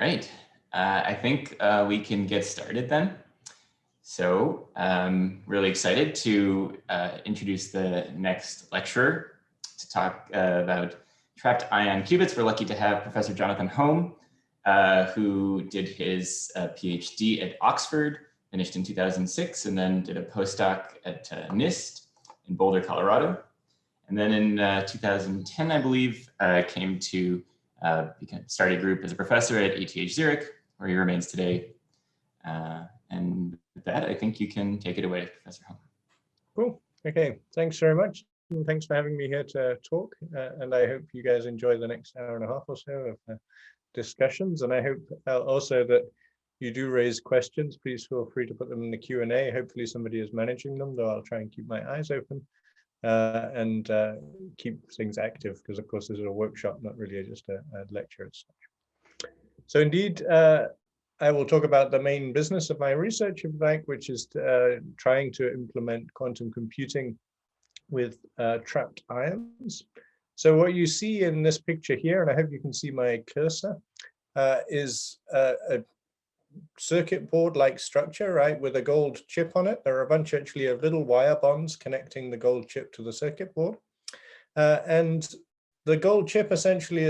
right. I think we can get started then. So really excited to introduce the next lecturer to talk about trapped ion qubits. We're lucky to have Professor Jonathan Home, who did his PhD at Oxford, finished in 2006, and then did a postdoc at NIST in Boulder, Colorado. And then in 2010, I believe, came to start a group as a professor at ETH Zurich, where he remains today. And with that, I think you can take it away, Professor Home. Cool. Okay. Thanks very much. And thanks for having me here to talk. And I hope you guys enjoy the next hour and a half or so of discussions. And I hope also that you do raise questions. Please feel free to put them in the Q&A. Hopefully somebody is managing them, though I'll try and keep my eyes open and keep things active, because of course this is a workshop, not really just a lecture as such. So indeed, I will talk about the main business of my research, if you like, which is trying to implement quantum computing with trapped ions. So what you see in this picture here, and I hope you can see my cursor, is a circuit board-like structure, right, with a gold chip on it. There are a bunch actually of little wire bonds connecting the gold chip to the circuit board. And the gold chip essentially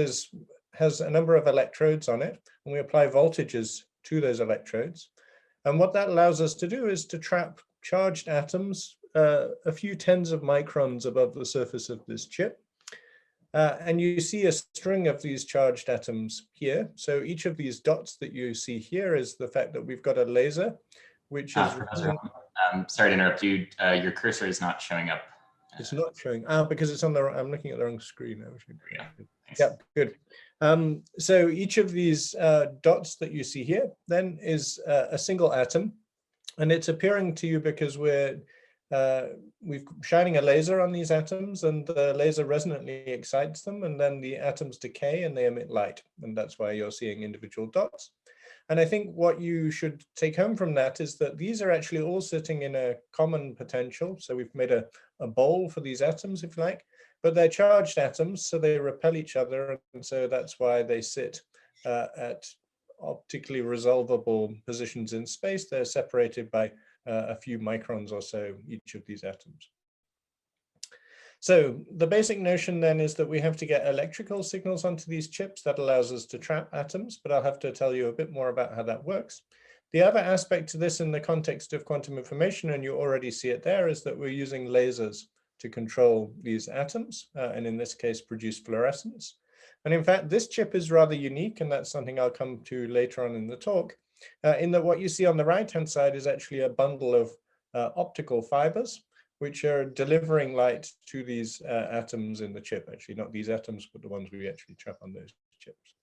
has a number of electrodes on it, and we apply voltages to those electrodes. And what that allows us to do is to trap charged atoms a few tens of microns above the surface of this chip. And you see a string of these charged atoms here. So each of these dots that you see here is the fact that we've got a laser, which is... Professor, sorry to interrupt you. Your cursor is not showing up. It's not showing. Because it's on the... I'm looking at the wrong screen. Yeah, yeah, good. So each of these dots that you see here then is a single atom. And it's appearing to you because we're shining a laser on these atoms, and the laser resonantly excites them, and then the atoms decay and they emit light, and that's why you're seeing individual dots. And I think what you should take home from that is that these are actually all sitting in a common potential. So we've made a bowl for these atoms, if you like, but they're charged atoms, so they repel each other, and so that's why they sit at optically resolvable positions in space. They're separated by a few microns or so, each of these atoms. So the basic notion then is that we have to get electrical signals onto these chips. That allows us to trap atoms, but I'll have to tell you a bit more about how that works. The other aspect to this in the context of quantum information, and you already see it there, is that we're using lasers to control these atoms, and in this case, produce fluorescence. And in fact, this chip is rather unique, and that's something I'll come to later on in the talk, in that what you see on the right-hand side is actually a bundle of optical fibers, which are delivering light to these atoms in the chip. Actually, not these atoms, but the ones we actually trap on those chips.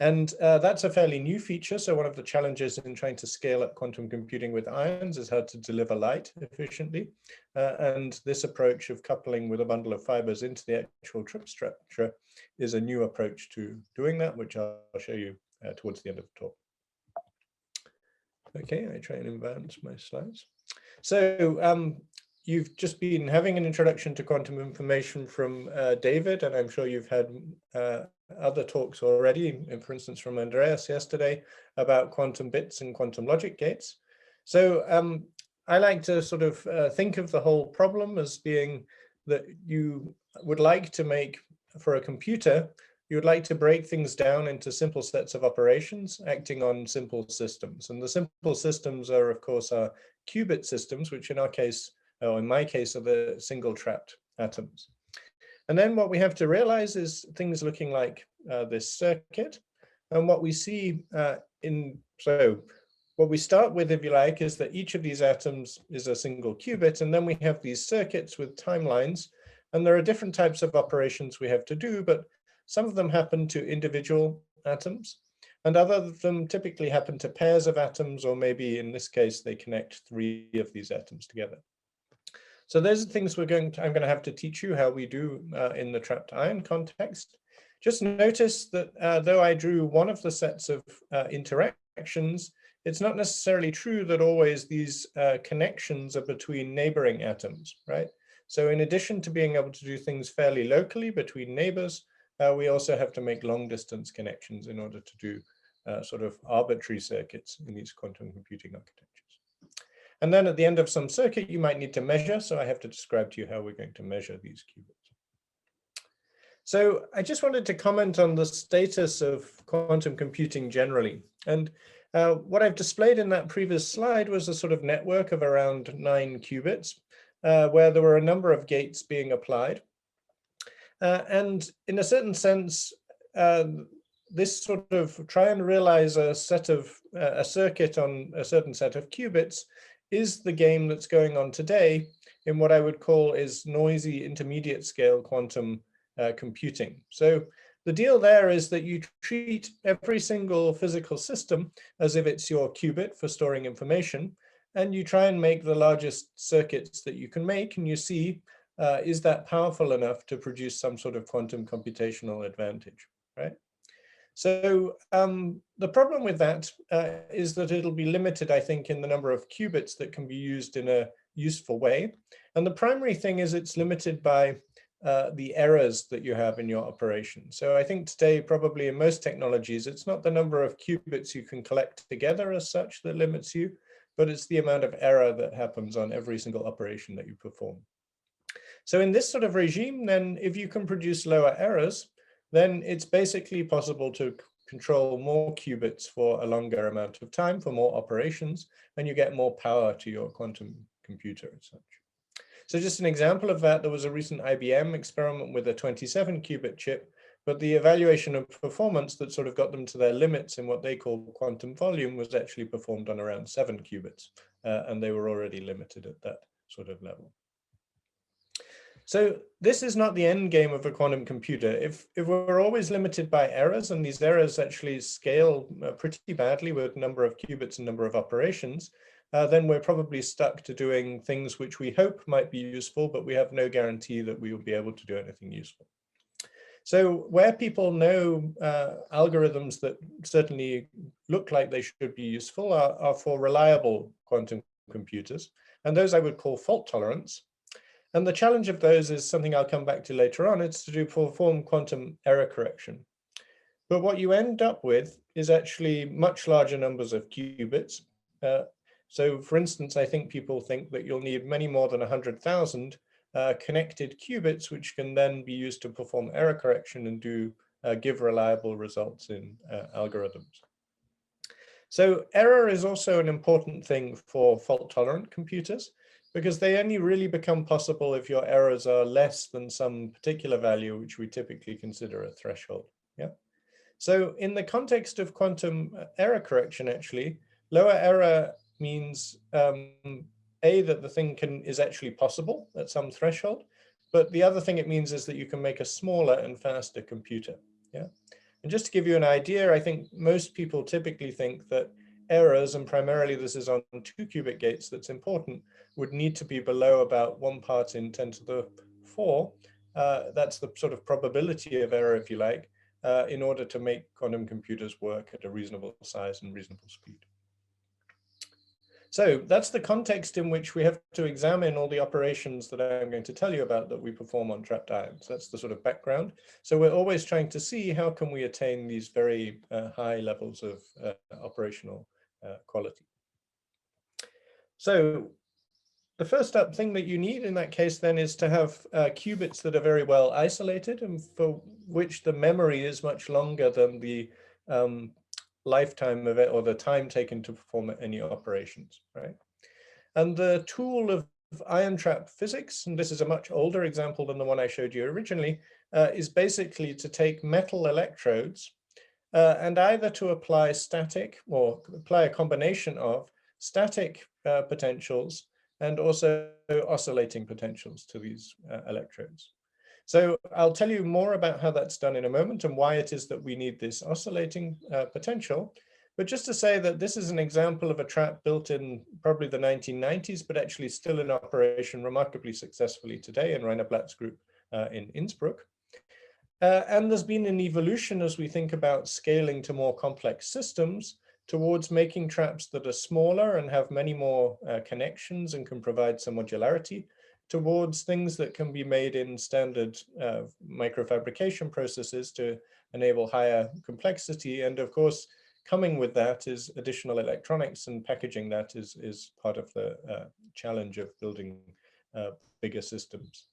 And that's a fairly new feature. So one of the challenges in trying to scale up quantum computing with ions is how to deliver light efficiently. And this approach of coupling with a bundle of fibers into the actual chip structure is a new approach to doing that, which I'll show you towards the end of the talk. Okay, I try and advance my slides. So you've just been having an introduction to quantum information from David, and I'm sure you've had other talks already, for instance, from Andreas yesterday, about quantum bits and quantum logic gates. So I like to sort of think of the whole problem as being that you would like to make, for a computer, you would like to break things down into simple sets of operations acting on simple systems. And the simple systems are, of course, our qubit systems, which in our case, or in my case, are the single trapped atoms. And then what we have to realize is things looking like this circuit. And what we see what we start with, if you like, is that each of these atoms is a single qubit. And then we have these circuits with timelines. And there are different types of operations we have to do, but some of them happen to individual atoms, and other of them typically happen to pairs of atoms, or maybe in this case, they connect 3 of these atoms together. So those are things I'm going to have to teach you how we do in the trapped ion context. Just notice that though I drew one of the sets of interactions, it's not necessarily true that always these connections are between neighboring atoms, right? So in addition to being able to do things fairly locally between neighbors, we also have to make long distance connections in order to do sort of arbitrary circuits in these quantum computing architectures. And then at the end of some circuit, you might need to measure. So I have to describe to you how we're going to measure these qubits. So I just wanted to comment on the status of quantum computing generally. And what I've displayed in that previous slide was a sort of network of around 9 qubits, where there were a number of gates being applied. And in a certain sense, this sort of try and realize a circuit on a certain set of qubits is the game that's going on today in what I would call is noisy intermediate scale quantum computing. So the deal there is that you treat every single physical system as if it's your qubit for storing information, and you try and make the largest circuits that you can make, and you see, is that powerful enough to produce some sort of quantum computational advantage, right? So the problem with that is that it'll be limited, I think, in the number of qubits that can be used in a useful way. And the primary thing is it's limited by the errors that you have in your operation. So I think today, probably in most technologies, it's not the number of qubits you can collect together as such that limits you, but it's the amount of error that happens on every single operation that you perform. So in this sort of regime, then if you can produce lower errors, then it's basically possible to control more qubits for a longer amount of time for more operations, and you get more power to your quantum computer as such. So just an example of that, there was a recent IBM experiment with a 27 qubit chip, but the evaluation of performance that sort of got them to their limits in what they call quantum volume was actually performed on around 7 qubits, and they were already limited at that sort of level. So this is not the end game of a quantum computer. If we're always limited by errors, and these errors actually scale pretty badly with number of qubits and number of operations, then we're probably stuck to doing things which we hope might be useful, but we have no guarantee that we will be able to do anything useful. So where people know algorithms that certainly look like they should be useful are for reliable quantum computers, and those I would call fault tolerant. And the challenge of those is something I'll come back to later on. It's to perform quantum error correction. But what you end up with is actually much larger numbers of qubits. So for instance, I think people think that you'll need many more than 100,000 connected qubits, which can then be used to perform error correction and give reliable results in algorithms. So error is also an important thing for fault-tolerant computers, because they only really become possible if your errors are less than some particular value, which we typically consider a threshold. Yeah. So in the context of quantum error correction, actually, lower error means that the thing is actually possible at some threshold, but the other thing it means is that you can make a smaller and faster computer. Yeah. And just to give you an idea, I think most people typically think that errors, and primarily this is on 2 qubit gates that's important, would need to be below about 1 part in 10 to the 4. That's the sort of probability of error, if you like, in order to make quantum computers work at a reasonable size and reasonable speed. So that's the context in which we have to examine all the operations that I'm going to tell you about that we perform on trapped ions. That's the sort of background. So we're always trying to see how can we attain these very high levels of operational quality. So the first thing that you need in that case then is to have qubits that are very well isolated, and for which the memory is much longer than the lifetime of it, or the time taken to perform any operations, right? And the tool of ion trap physics, and this is a much older example than the one I showed you originally, is basically to take metal electrodes and either to apply static, or apply a combination of static potentials and also oscillating potentials to these electrodes. So I'll tell you more about how that's done in a moment and why it is that we need this oscillating potential. But just to say that this is an example of a trap built in probably the 1990s, but actually still in operation remarkably successfully today in Rainer Blatt's group in Innsbruck. And there's been an evolution as we think about scaling to more complex systems towards making traps that are smaller and have many more connections and can provide some modularity, towards things that can be made in standard microfabrication processes to enable higher complexity. And of course, coming with that is additional electronics, and packaging that is part of the challenge of building bigger systems.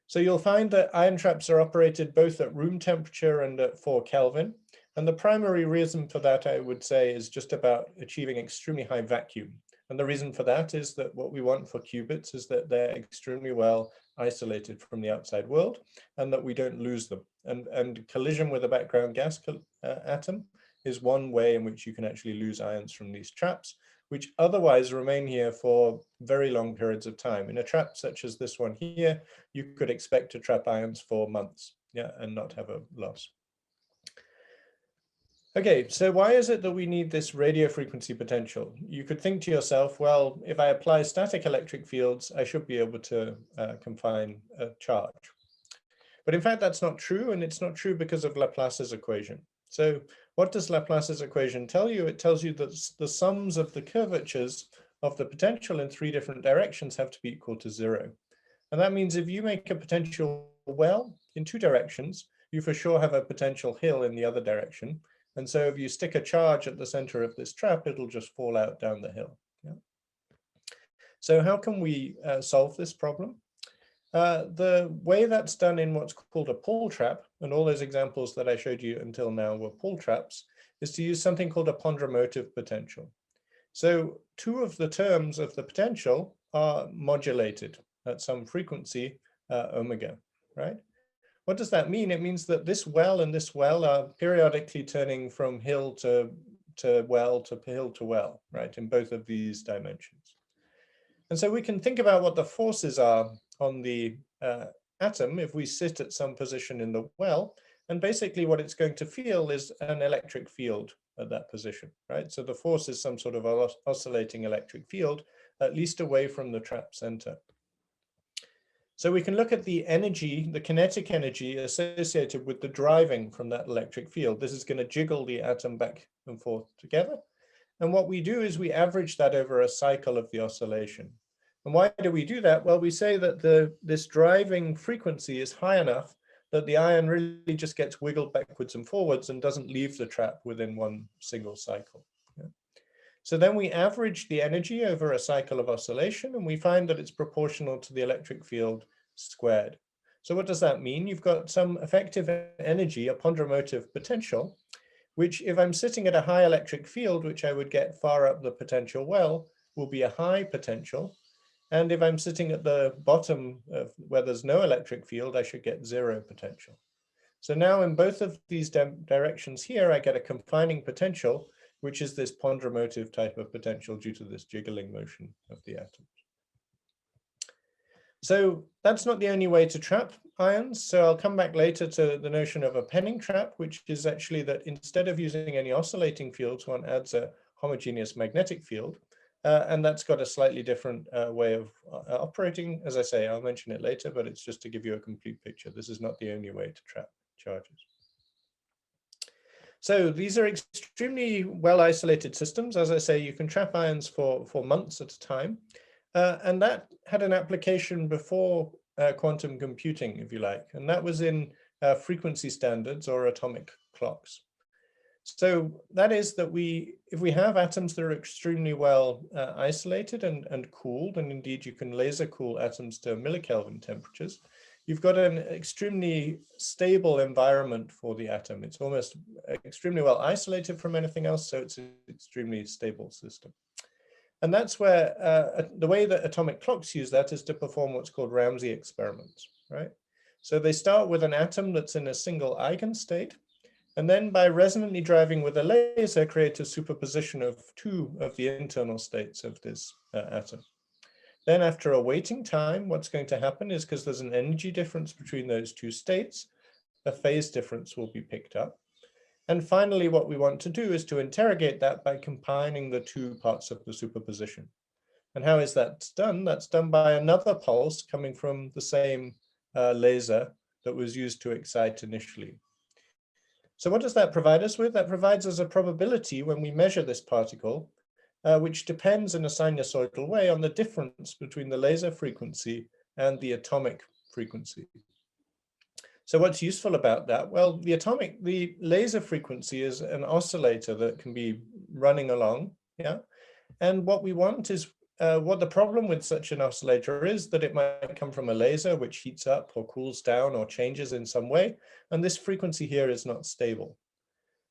So you'll find that ion traps are operated both at room temperature and at 4 Kelvin. And the primary reason for that, I would say, is just about achieving extremely high vacuum. And the reason for that is that what we want for qubits is that they're extremely well isolated from the outside world and that we don't lose them. And collision with a background gas atom is one way in which you can actually lose ions from these traps, which otherwise remain here for very long periods of time. In a trap such as this one here, you could expect to trap ions for months, yeah, and not have a loss. Okay, so why is it that we need this radio frequency potential? You could think to yourself, well, if I apply static electric fields, I should be able to confine a charge. But in fact, that's not true, and it's not true because of Laplace's equation. So what does Laplace's equation tell you? It tells you that the sums of the curvatures of the potential in 3 different directions have to be equal to 0. And that means if you make a potential well in 2 directions, you for sure have a potential hill in the other direction. And so if you stick a charge at the center of this trap, it'll just fall out down the hill. Yeah. So how can we solve this problem? The way that's done in what's called a Paul trap, and all those examples that I showed you until now were Paul traps, is to use something called a ponderomotive potential. So 2 of the terms of the potential are modulated at some frequency, omega, right? What does that mean? It means that this well and this well are periodically turning from hill to well to hill to well, right, in both of these dimensions. And so we can think about what the forces are on the atom if we sit at some position in the well, and basically what it's going to feel is an electric field at that position, right? So the force is some sort of oscillating electric field, at least away from the trap center. So we can look at the energy, the kinetic energy associated with the driving from that electric field. This is going to jiggle the atom back and forth together. And what we do is we average that over a cycle of the oscillation. And why do we do that? Well, we say that this driving frequency is high enough that the ion really just gets wiggled backwards and forwards and doesn't leave the trap within one single cycle. Yeah. So then we average the energy over a cycle of oscillation, and we find that it's proportional to the electric field squared. So what does that mean? You've got some effective energy, a ponderomotive potential, which if I'm sitting at a high electric field, which I would get far up the potential well, will be a high potential. And if I'm sitting at the bottom of where there's no electric field, I should get 0 potential. So now in both of these directions here, I get a confining potential, which is this ponderomotive type of potential due to this jiggling motion of the atoms. So that's not the only way to trap ions. So I'll come back later to the notion of a Penning trap, which is actually that instead of using any oscillating fields, one adds a homogeneous magnetic field. And that's got a slightly different way of operating. As I say, I'll mention it later, but it's just to give you a complete picture. This is not the only way to trap charges. So these are extremely well isolated systems. As I say, you can trap ions for months at a time. And that had an application before quantum computing, if you like, and that was in frequency standards or atomic clocks. So that is that if we have atoms that are extremely well isolated and cooled, and indeed you can laser cool atoms to millikelvin temperatures, you've got an extremely stable environment for the atom. It's almost extremely well isolated from anything else, so it's an extremely stable system. And that's where the way that atomic clocks use that is to perform what's called Ramsey experiments, right? So they start with an atom that's in a single eigenstate, and then by resonantly driving with a laser, create a superposition of 2 of the internal states of this atom. Then after a waiting time, what's going to happen is, because there's an energy difference between those 2 states, a phase difference will be picked up. And finally, what we want to do is to interrogate that by combining the 2 parts of the superposition. And how is that done? That's done by another pulse coming from the same laser that was used to excite initially. So what does that provide us with? That provides us a probability when we measure this particle, which depends in a sinusoidal way on the difference between the laser frequency and the atomic frequency. So what's useful about that? Well, the laser frequency is an oscillator that can be running along, yeah? And what we want is, what the problem with such an oscillator is that it might come from a laser which heats up or cools down or changes in some way, and this frequency here is not stable.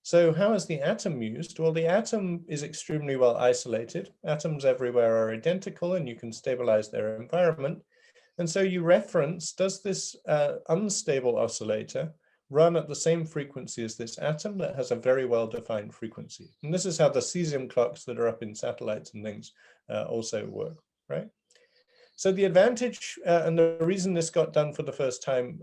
So how is the atom used? Well, the atom is extremely well isolated. Atoms everywhere are identical and you can stabilize their environment. And so you reference, does this unstable oscillator run at the same frequency as this atom that has a very well-defined frequency? And this is how the cesium clocks that are up in satellites and things also work, right? So the advantage and the reason this got done for the first time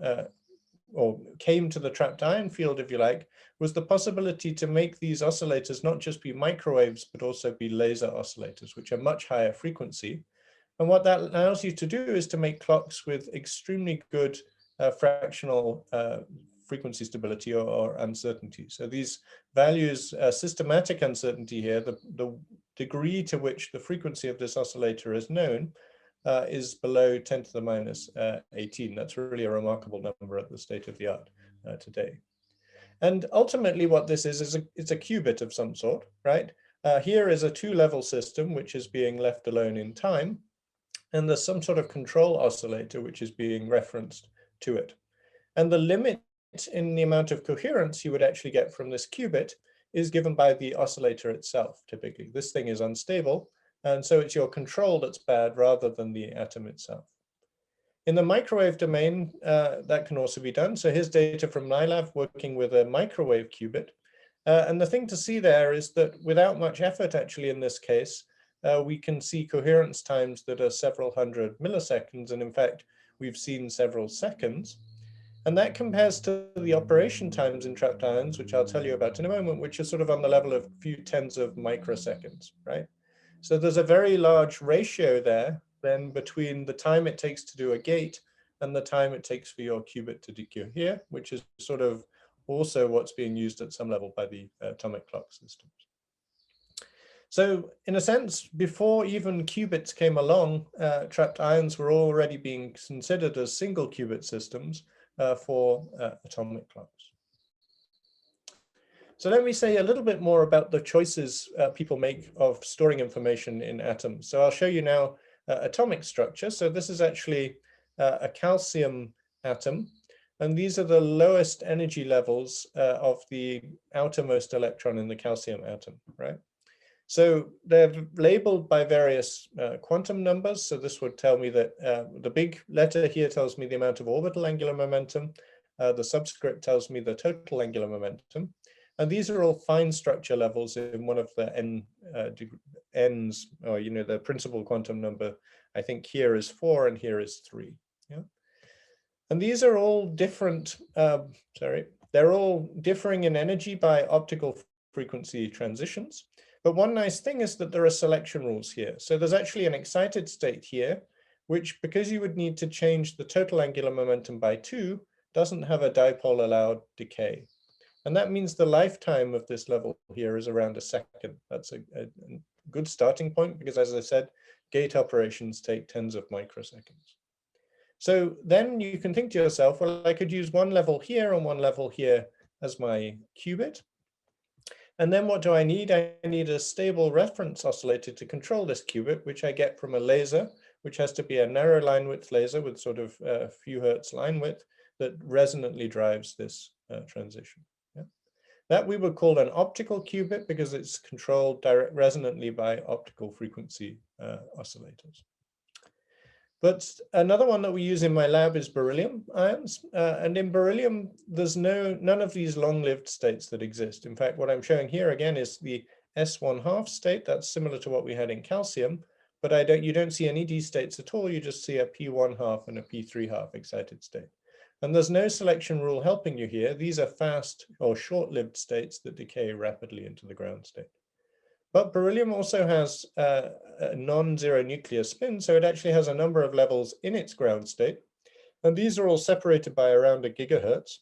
or came to the trapped ion field, if you like, was the possibility to make these oscillators not just be microwaves, but also be laser oscillators, which are much higher frequency. And what that allows you to do is to make clocks with extremely good fractional frequency stability or uncertainty. So these values, systematic uncertainty here, the degree to which the frequency of this oscillator is known is below 10 to the minus 18. That's really a remarkable number at the state of the art today. And ultimately what this is it's a qubit of some sort, right? Here is a two-level system which is being left alone in time. And there's some sort of control oscillator which is being referenced to it. And the limit in the amount of coherence you would actually get from this qubit is given by the oscillator itself, typically. This thing is unstable, and so it's your control that's bad rather than the atom itself. In the microwave domain, that can also be done. So here's data from my lab working with a microwave qubit. And the thing to see there is that without much effort, actually, in this case, we can see coherence times that are several hundred milliseconds. And in fact, we've seen several seconds. And that compares to the operation times in trapped ions, which I'll tell you about in a moment, which are sort of on the level of a few tens of microseconds, right? So there's a very large ratio there then between the time it takes to do a gate and the time it takes for your qubit to decohere, which is sort of also what's being used at some level by the atomic clock systems. So in a sense, before even qubits came along, trapped ions were already being considered as single qubit systems for atomic clocks. So let me say a little bit more about the choices people make of storing information in atoms. So I'll show you now atomic structure. So this is actually a calcium atom. And these are the lowest energy levels of the outermost electron in the calcium atom, right? So they're labeled by various quantum numbers. So this would tell me that the big letter here tells me the amount of orbital angular momentum. The subscript tells me the total angular momentum. And these are all fine structure levels in one of the n's, or the principal quantum number. I think here is 4 and here is 3. Yeah. And these are all different, they're all differing in energy by optical frequency transitions. But one nice thing is that there are selection rules here. So there's actually an excited state here, which, because you would need to change the total angular momentum by 2, doesn't have a dipole allowed decay. And that means the lifetime of this level here is around a second. That's a good starting point because, as I said, gate operations take tens of microseconds. So then you can think to yourself, well, I could use one level here and one level here as my qubit. And then what do I need? I need a stable reference oscillator to control this qubit, which I get from a laser, which has to be a narrow line width laser with sort of a few hertz line width that resonantly drives this transition. Yeah. That we would call an optical qubit because it's controlled resonantly by optical frequency oscillators. But another one that we use in my lab is beryllium ions. And in beryllium, there's none of these long-lived states that exist. In fact, what I'm showing here again is the S1/2 state. That's similar to what we had in calcium, but you don't see any D states at all. You just see a P1/2 and a P3/2 excited state. And there's no selection rule helping you here. These are fast or short-lived states that decay rapidly into the ground state. But beryllium also has a non-zero nuclear spin, so it actually has a number of levels in its ground state. And these are all separated by around a gigahertz.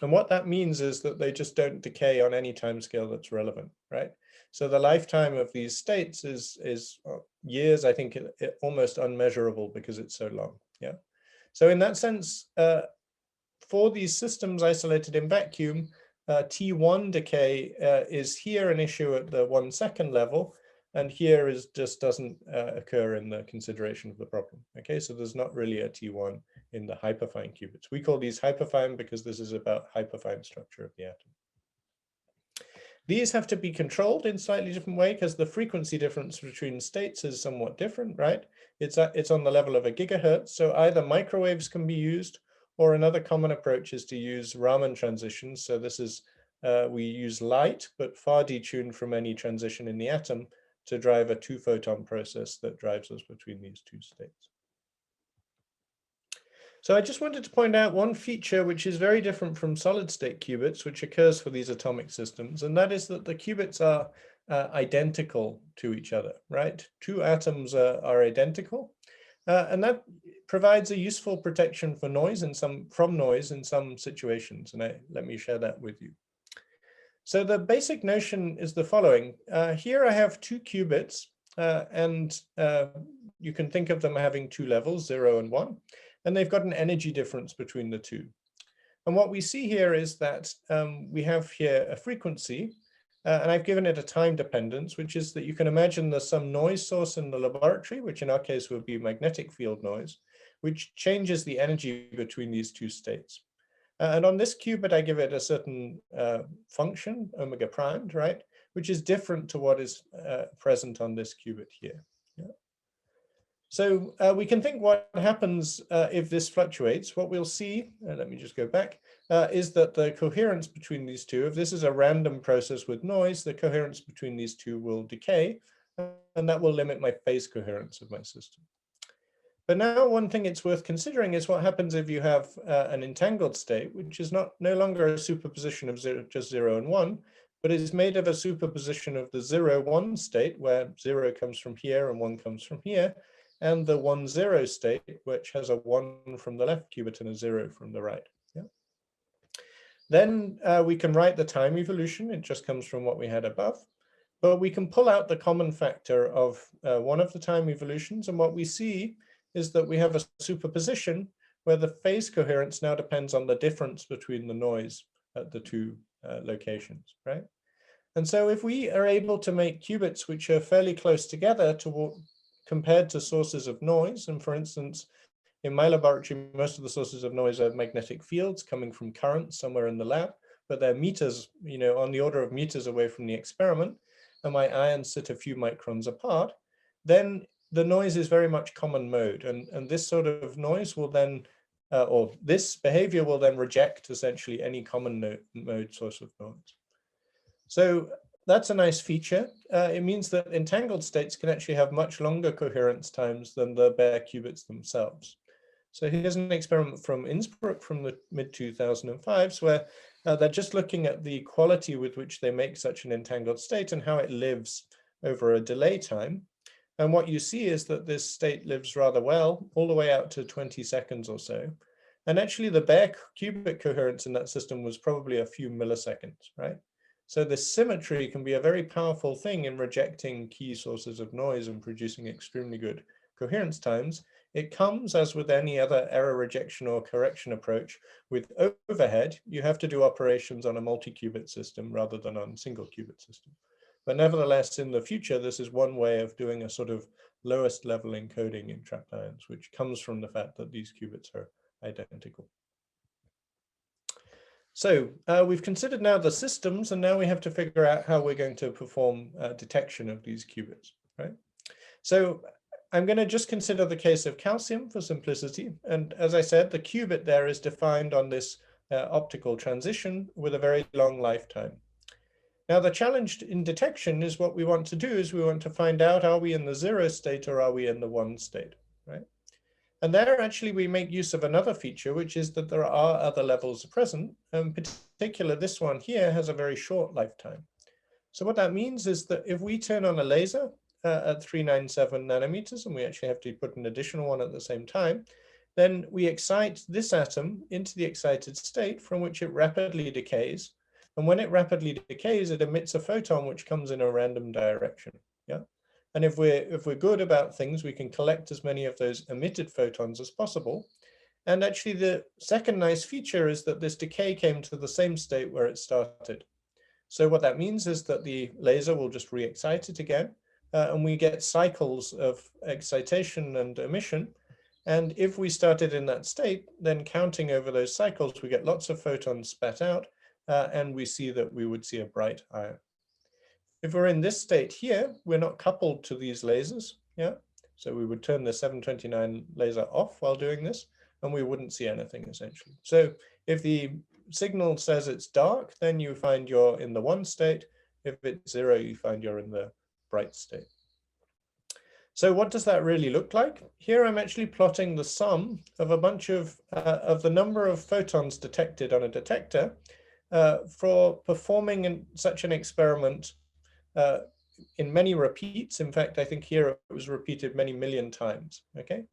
And what that means is that they just don't decay on any time scale that's relevant, right? So the lifetime of these states is years, I think, almost unmeasurable because it's so long, yeah? So in that sense, for these systems isolated in vacuum, T1 decay is here an issue at the 1 second level, and here is just doesn't occur in the consideration of the problem. Okay, so there's not really a T1 in the hyperfine qubits. We call these hyperfine because this is about hyperfine structure of the atom. These have to be controlled in slightly different way because the frequency difference between states is somewhat different, right? It's on the level of a gigahertz, so either microwaves can be used, or another common approach is to use Raman transitions. So this is, we use light, but far detuned from any transition in the atom to drive a 2-photon process that drives us between these two states. So I just wanted to point out one feature which is very different from solid state qubits, which occurs for these atomic systems, and that is that the qubits are identical to each other, right? Two atoms are identical, and that provides a useful protection for noise from noise in some situations, and let me share that with you. So the basic notion is the following. Here I have two qubits, and you can think of them having two levels, 0 and 1. And they've got an energy difference between the two. And what we see here is that we have here a frequency, and I've given it a time dependence, which is that you can imagine there's some noise source in the laboratory, which in our case would be magnetic field noise, which changes the energy between these two states. And on this qubit, I give it a certain function, omega primed, right, which is different to what is present on this qubit here. Yeah. So we can think what happens if this fluctuates. What we'll see, let me just go back, is that the coherence between these two, if this is a random process with noise, the coherence between these two will decay, and that will limit my phase coherence of my system. But now one thing it's worth considering is what happens if you have an entangled state, which is no longer a superposition of just 0 and 1, but is made of a superposition of the 0, 1 state, where 0 comes from here and 1 comes from here, and the 1, 0 state, which has a 1 from the left qubit and a 0 from the right. Yeah. Then we can write the time evolution. It just comes from what we had above. But we can pull out the common factor of one of the time evolutions. And what we see is that we have a superposition where the phase coherence now depends on the difference between the noise at the two locations, right? And so if we are able to make qubits which are fairly close together compared to sources of noise, and for instance, in my laboratory, most of the sources of noise are magnetic fields coming from currents somewhere in the lab, but they're meters, on the order of meters away from the experiment, and my ions sit a few microns apart, then the noise is very much common mode. And this sort of noise will then, or this behavior will then reject essentially any common mode source of noise. So that's a nice feature. It means that entangled states can actually have much longer coherence times than the bare qubits themselves. So here's an experiment from Innsbruck from the mid-2005s where they're just looking at the quality with which they make such an entangled state and how it lives over a delay time. And what you see is that this state lives rather well, all the way out to 20 seconds or so. And actually the bare qubit coherence in that system was probably a few milliseconds, right? So this symmetry can be a very powerful thing in rejecting key sources of noise and producing extremely good coherence times. It comes, as with any other error rejection or correction approach, with overhead. You have to do operations on a multi-qubit system rather than on a single qubit system. But nevertheless, in the future, this is one way of doing a sort of lowest level encoding in trapped ions, which comes from the fact that these qubits are identical. So we've considered now the systems, and now we have to figure out how we're going to perform detection of these qubits, right? So I'm going to just consider the case of calcium for simplicity. And as I said, the qubit there is defined on this optical transition with a very long lifetime. Now, the challenge in detection is what we want to do is we want to find out, are we in the 0 state or are we in the 1 state, right? And there actually we make use of another feature, which is that there are other levels present. In particular, this one here has a very short lifetime. So what that means is that if we turn on a laser at 397 nanometers, and we actually have to put an additional one at the same time, then we excite this atom into the excited state from which it rapidly decays. And when it rapidly decays, it emits a photon which comes in a random direction. Yeah. And if we're good about things, we can collect as many of those emitted photons as possible. And actually the second nice feature is that this decay came to the same state where it started. So what that means is that the laser will just re-excite it again, and we get cycles of excitation and emission. And if we started in that state, then counting over those cycles, we get lots of photons spat out, and we see that we would see a bright ion. If we're in this state here, we're not coupled to these lasers, yeah? So we would turn the 729 laser off while doing this, and we wouldn't see anything essentially. So if the signal says it's dark, then you find you're in the 1 state. If it's 0, you find you're in the bright state. So what does that really look like? Here I'm actually plotting the sum of a bunch of the number of photons detected on a detector for performing such an experiment in many repeats. In fact, I think here it was repeated many million times, okay?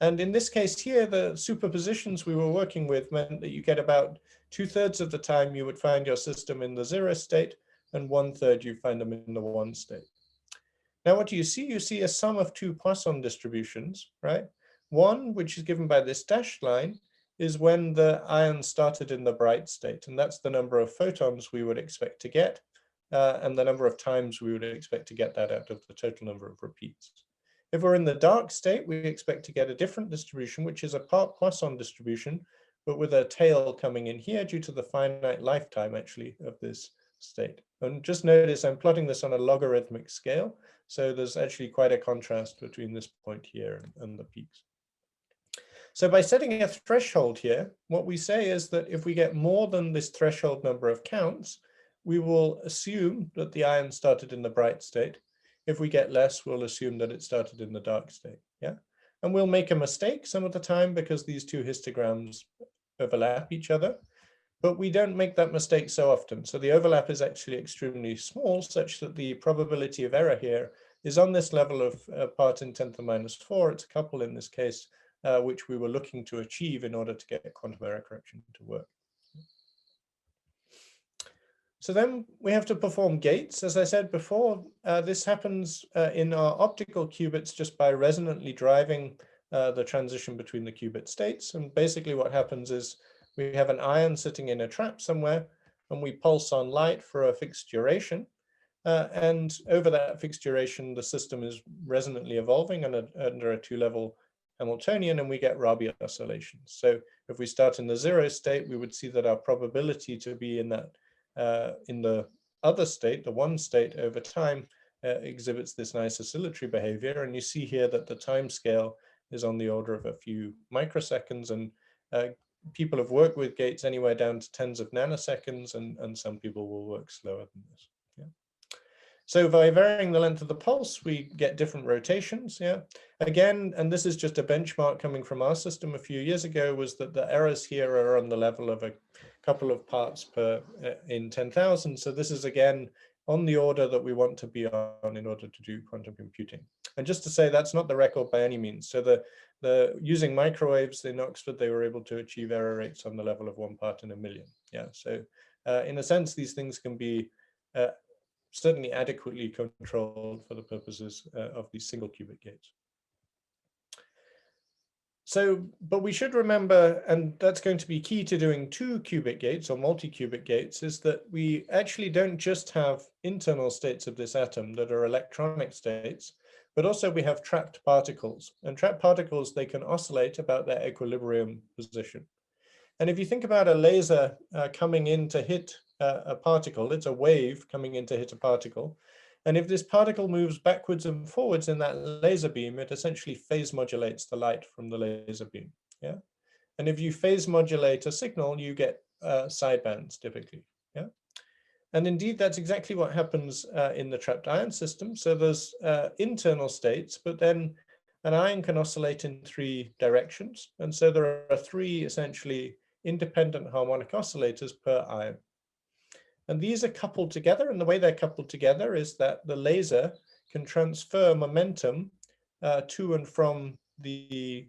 And in this case here, the superpositions we were working with meant that you get about 2/3 of the time you would find your system in the 0 state, and 1/3 you find them in the 1 state. Now, what do you see? You see a sum of 2 Poisson distributions, right? One, which is given by this dashed line, is when the ion started in the bright state, and that's the number of photons we would expect to get, and the number of times we would expect to get that out of the total number of repeats. If we're in the dark state, we expect to get a different distribution, which is a part Poisson distribution, but with a tail coming in here due to the finite lifetime, actually, of this state. And just notice I'm plotting this on a logarithmic scale, so there's actually quite a contrast between this point here and the peaks. So by setting a threshold here, what we say is that if we get more than this threshold number of counts, we will assume that the ion started in the bright state. If we get less, we'll assume that it started in the dark state, yeah? And we'll make a mistake some of the time because these two histograms overlap each other, but we don't make that mistake so often. So the overlap is actually extremely small, such that the probability of error here is on this level of part in 10 to the minus 4. It's a couple in this case, which we were looking to achieve in order to get quantum error correction to work. So then we have to perform gates. As I said before, this happens in our optical qubits just by resonantly driving the transition between the qubit states. And basically what happens is we have an ion sitting in a trap somewhere, and we pulse on light for a fixed duration. And over that fixed duration, the system is resonantly evolving under a 2-level Hamiltonian, and we get Rabi oscillations. So if we start in the 0 state, we would see that our probability to be in that in the other state, the 1 state, over time exhibits this nice oscillatory behavior. And you see here that the time scale is on the order of a few microseconds, and people have worked with gates anywhere down to tens of nanoseconds, and some people will work slower than this. Yeah. So by varying the length of the pulse, we get different rotations. Yeah. Again, and this is just a benchmark coming from our system a few years ago, was that the errors here are on the level of a couple of parts per in 10,000. So this is again on the order that we want to be on in order to do quantum computing. And just to say, that's not the record by any means. So the using microwaves in Oxford, they were able to achieve error rates on the level of 1 part in a million. Yeah. So in a sense, these things can be certainly adequately controlled for the purposes of these single qubit gates. So, but we should remember, and that's going to be key to doing 2 qubit gates or multi-qubit gates, is that we actually don't just have internal states of this atom that are electronic states, but also we have trapped particles. And trapped particles, they can oscillate about their equilibrium position. And if you think about a laser coming in to hit a particle, it's a wave coming in to hit a particle. And if this particle moves backwards and forwards in that laser beam, it essentially phase modulates the light from the laser beam. Yeah. And if you phase modulate a signal, you get sidebands typically. Yeah. And indeed, that's exactly what happens in the trapped ion system. So there's internal states, but then an ion can oscillate in 3 directions. And so there are 3 essentially independent harmonic oscillators per ion. And these are coupled together, and the way they're coupled together is that the laser can transfer momentum to and from the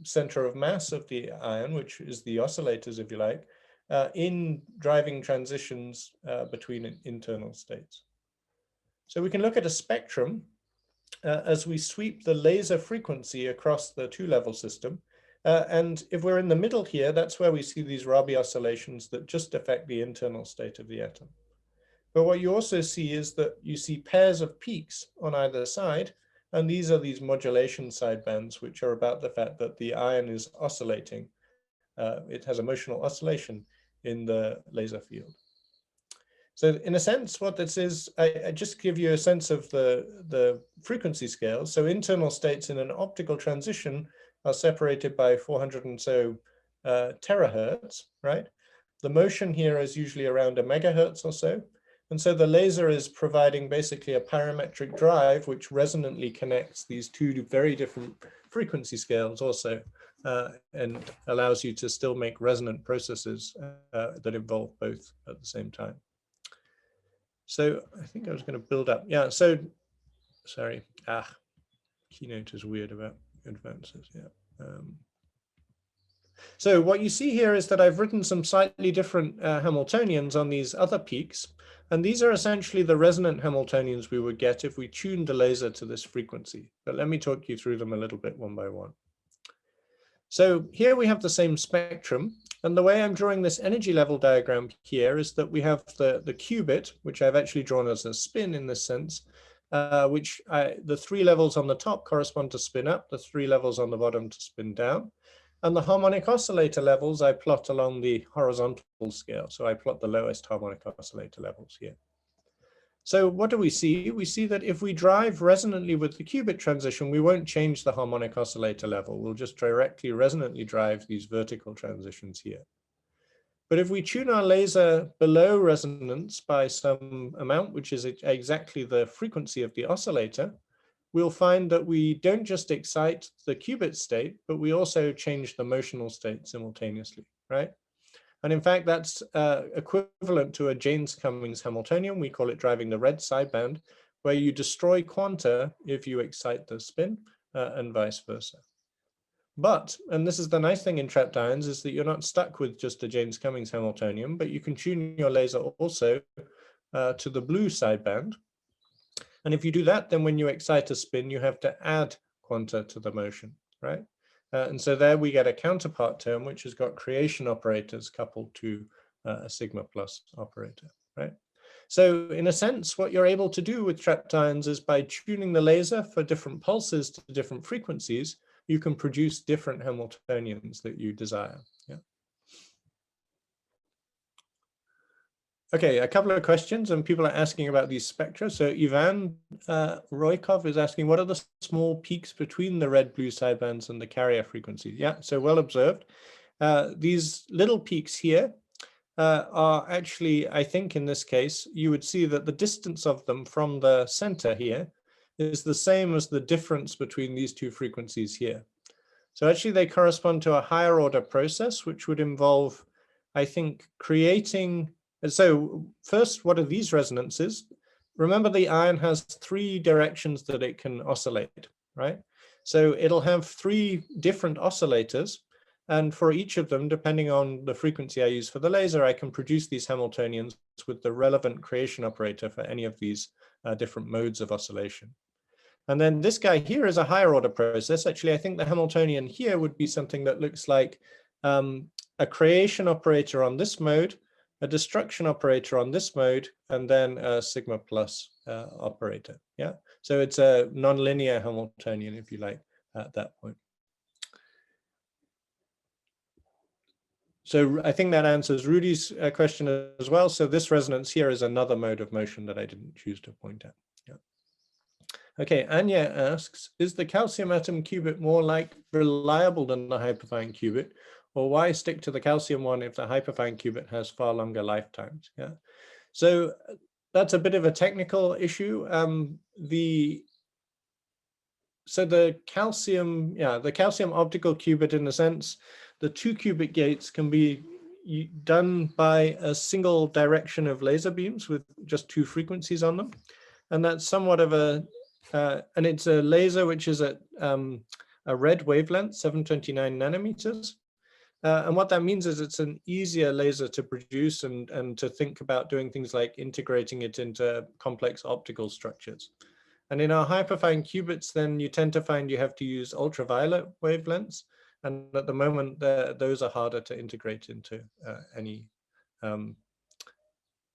center of mass of the ion, which is the oscillators, if you like, in driving transitions between internal states. So we can look at a spectrum as we sweep the laser frequency across the 2-level system. And if we're in the middle here, that's where we see these Rabi oscillations that just affect the internal state of the atom. But what you also see is that you see pairs of peaks on either side, and these are these modulation sidebands, which are about the fact that the ion is oscillating. It has a motional oscillation in the laser field. So in a sense, what this is, I just give you a sense of the frequency scale. So internal states in an optical transition are separated by 400 and so terahertz, right? The motion here is usually around a megahertz or so. And so the laser is providing basically a parametric drive, which resonantly connects these two very different frequency scales also, and allows you to still make resonant processes that involve both at the same time. So I think I was going to build up. Yeah, so, sorry. Keynote is weird about advances, yeah. So what you see here is that I've written some slightly different Hamiltonians on these other peaks. And these are essentially the resonant Hamiltonians we would get if we tuned the laser to this frequency. But let me talk you through them a little bit one by one. So here we have the same spectrum. And the way I'm drawing this energy level diagram here is that we have the qubit, which I've actually drawn as a spin in this sense, the 3 levels on the top correspond to spin up, the 3 levels on the bottom to spin down. And the harmonic oscillator levels I plot along the horizontal scale. So I plot the lowest harmonic oscillator levels here. So what do we see? We see that if we drive resonantly with the qubit transition, we won't change the harmonic oscillator level. We'll just directly resonantly drive these vertical transitions here. But if we tune our laser below resonance by some amount, which is exactly the frequency of the oscillator, we'll find that we don't just excite the qubit state, but we also change the motional state simultaneously, right? And in fact, that's equivalent to a Jaynes-Cummings Hamiltonian. We call it driving the red sideband, where you destroy quanta if you excite the spin and vice versa. But, and this is the nice thing in trapped ions, is that you're not stuck with just a Jaynes-Cummings Hamiltonian, but you can tune your laser also to the blue sideband. And if you do that, then when you excite a spin, you have to add quanta to the motion, right? And so there we get a counterpart term, which has got creation operators coupled to a sigma plus operator, right? So in a sense, what you're able to do with trapped ions is by tuning the laser for different pulses to different frequencies, you can produce different Hamiltonians that you desire. Yeah. Okay, a couple of questions, and people are asking about these spectra. So Ivan Roykov is asking, what are the small peaks between the red-blue sidebands and the carrier frequency? Yeah, so well observed. These little peaks here are actually, I think in this case, you would see that the distance of them from the center here is the same as the difference between these two frequencies here. So actually they correspond to a higher order process, which would involve, I think, creating. So first, what are these resonances? Remember, the ion has 3 directions that it can oscillate, right? So it'll have 3 different oscillators. And for each of them, depending on the frequency I use for the laser, I can produce these Hamiltonians with the relevant creation operator for any of these different modes of oscillation. And then this guy here is a higher order process. Actually, I think the Hamiltonian here would be something that looks like a creation operator on this mode, a destruction operator on this mode, and then a sigma plus operator. Yeah, so it's a nonlinear Hamiltonian, if you like, at that point. So I think that answers Rudy's question as well. So this resonance here is another mode of motion that I didn't choose to point at. Yeah. Okay, Anya asks, is the calcium atom qubit more reliable than the hyperfine qubit? Or why stick to the calcium one if the hyperfine qubit has far longer lifetimes? Yeah, so that's a bit of a technical issue. So the calcium optical qubit, in a sense, the 2 qubit gates can be done by a single direction of laser beams with just 2 frequencies on them, and that's somewhat of a and it's a laser which is at a red wavelength, 729 nanometers. And what that means is it's an easier laser to produce and to think about doing things like integrating it into complex optical structures. And in our hyperfine qubits, then you tend to find you have to use ultraviolet wavelengths. And at the moment, those are harder to integrate into any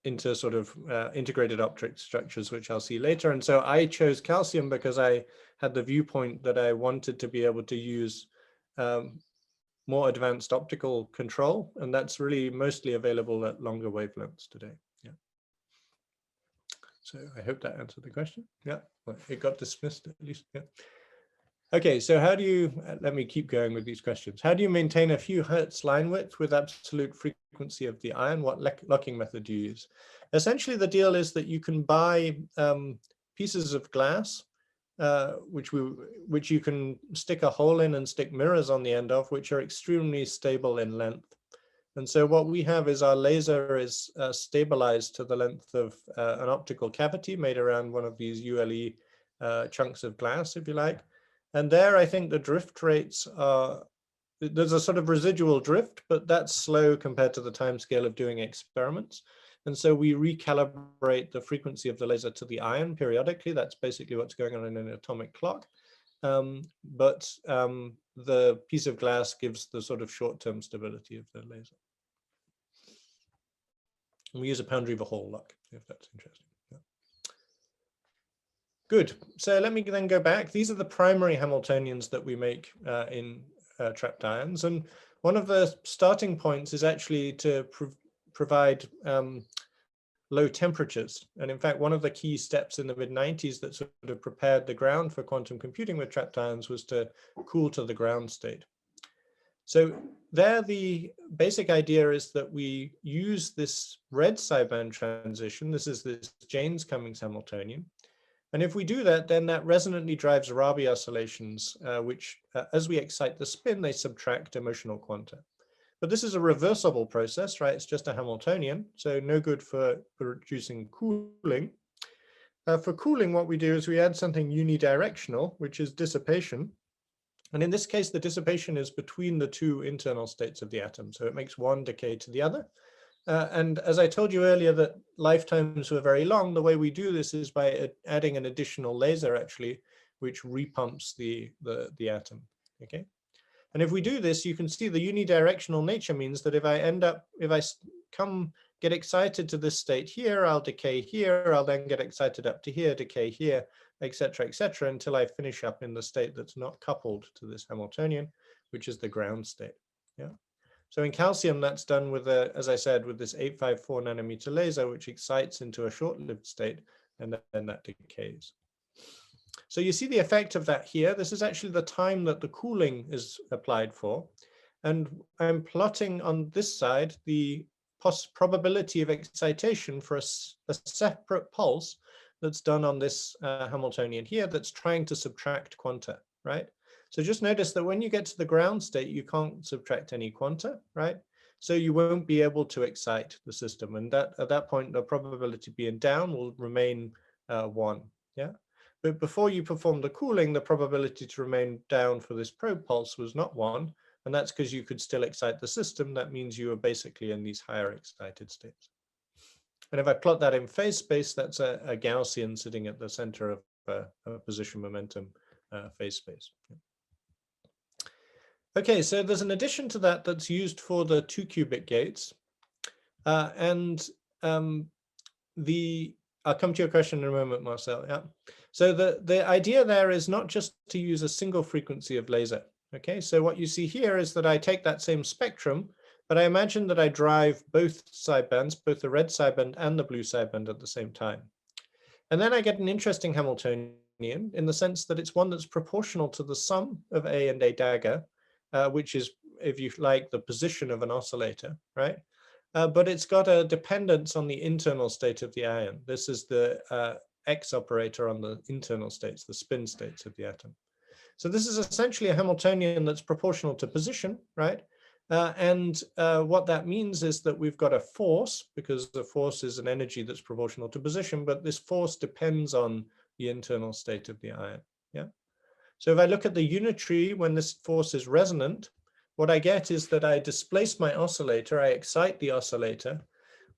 into sort of integrated optic structures, which I'll see later. And so I chose calcium because I had the viewpoint that I wanted to be able to use more advanced optical control, and that's really mostly available at longer wavelengths today. Yeah. So I hope that answered the question. Yeah, well, it got dismissed at least. Yeah. Okay, so how do you, let me keep going with these questions. How do you maintain a few hertz line width with absolute frequency of the ion? What locking method do you use? Essentially, the deal is that you can buy pieces of glass, which you can stick a hole in and stick mirrors on the end of, which are extremely stable in length. And so what we have is our laser is stabilized to the length of an optical cavity made around one of these ULE chunks of glass, if you like. And there, I think the drift rates are, there's a sort of residual drift, but that's slow compared to the time scale of doing experiments. And so we recalibrate the frequency of the laser to the ion periodically. That's basically what's going on in an atomic clock. But the piece of glass gives the sort of short-term stability of the laser. And we use a Pound-Reaver Hall lock, if that's interesting. Yeah. Good. So let me then go back. These are the primary Hamiltonians that we make in trapped ions. And one of the starting points is actually to provide low temperatures. And in fact, one of the key steps in the mid-90s that sort of prepared the ground for quantum computing with trapped ions was to cool to the ground state. So there, the basic idea is that we use this red sideband transition. This is this Jaynes-Cummings Hamiltonian. And if we do that, then that resonantly drives Rabi oscillations, which as we excite the spin, they subtract emotional quanta. But this is a reversible process, right? It's just a Hamiltonian, so no good for reducing cooling. For cooling, what we do is we add something unidirectional, which is dissipation. And in this case, the dissipation is between the two internal states of the atom. So it makes one decay to the other. And as I told you earlier that lifetimes were very long, the way we do this is by adding an additional laser, actually, which repumps the atom, okay? And if we do this, you can see the unidirectional nature means that if I get excited to this state here, I'll decay here, I'll then get excited up to here, decay here, et cetera, until I finish up in the state that's not coupled to this Hamiltonian, which is the ground state. Yeah. So in calcium, that's done with, as I said, with this 854 nanometer laser, which excites into a short-lived state, and then that decays. So you see the effect of that here. This is actually the time that the cooling is applied for. And I'm plotting on this side the probability of excitation for a separate pulse that's done on this Hamiltonian here that's trying to subtract quanta, right? So just notice that when you get to the ground state, you can't subtract any quanta, right? So you won't be able to excite the system. And that at that point, the probability being down will remain 1, yeah? But before you perform the cooling, the probability to remain down for this probe pulse was not 1. And that's because you could still excite the system. That means you are basically in these higher excited states. And if I plot that in phase space, that's a Gaussian sitting at the center of a position momentum phase space. Okay, so there's an addition to that that's used for the 2-qubit gates. I'll come to your question in a moment, Marcel. Yeah. So the idea there is not just to use a single frequency of laser. Okay, so what you see here is that I take that same spectrum, but I imagine that I drive both sidebands, both the red sideband and the blue sideband at the same time. And then I get an interesting Hamiltonian in the sense that it's one that's proportional to the sum of A and A dagger, which is, if you like, the position of an oscillator, right? But it's got a dependence on the internal state of the ion. This is the X operator on the internal states, the spin states of the atom. So this is essentially a Hamiltonian that's proportional to position, right? What that means is that we've got a force, because the force is an energy that's proportional to position, but this force depends on the internal state of the ion, yeah? So if I look at the unitary, when this force is resonant, what I get is that I displace my oscillator, I excite the oscillator,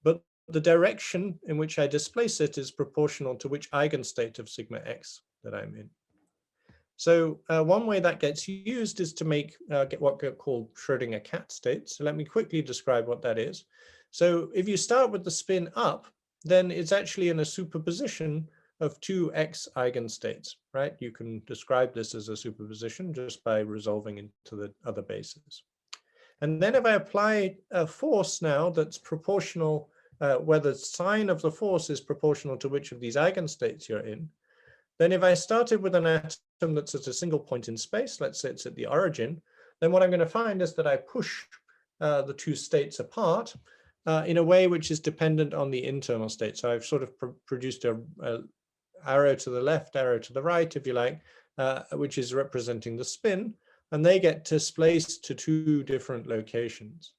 but the direction in which I displace it is proportional to which eigenstate of sigma x that I'm in. So one way that gets used is to make get what get called Schrödinger cat states. So let me quickly describe what that is. So if you start with the spin up, then it's actually in a superposition of two X eigenstates, right? You can describe this as a superposition just by resolving into the other bases. And then if I apply a force now that's proportional, where the sign of the force is proportional to which of these eigenstates you're in, then if I started with an atom that's at a single point in space, let's say it's at the origin, then what I'm going to find is that I push the two states apart in a way which is dependent on the internal state. So I've sort of produced a arrow to the left, arrow to the right, if you like, which is representing the spin, and they get displaced to two different locations.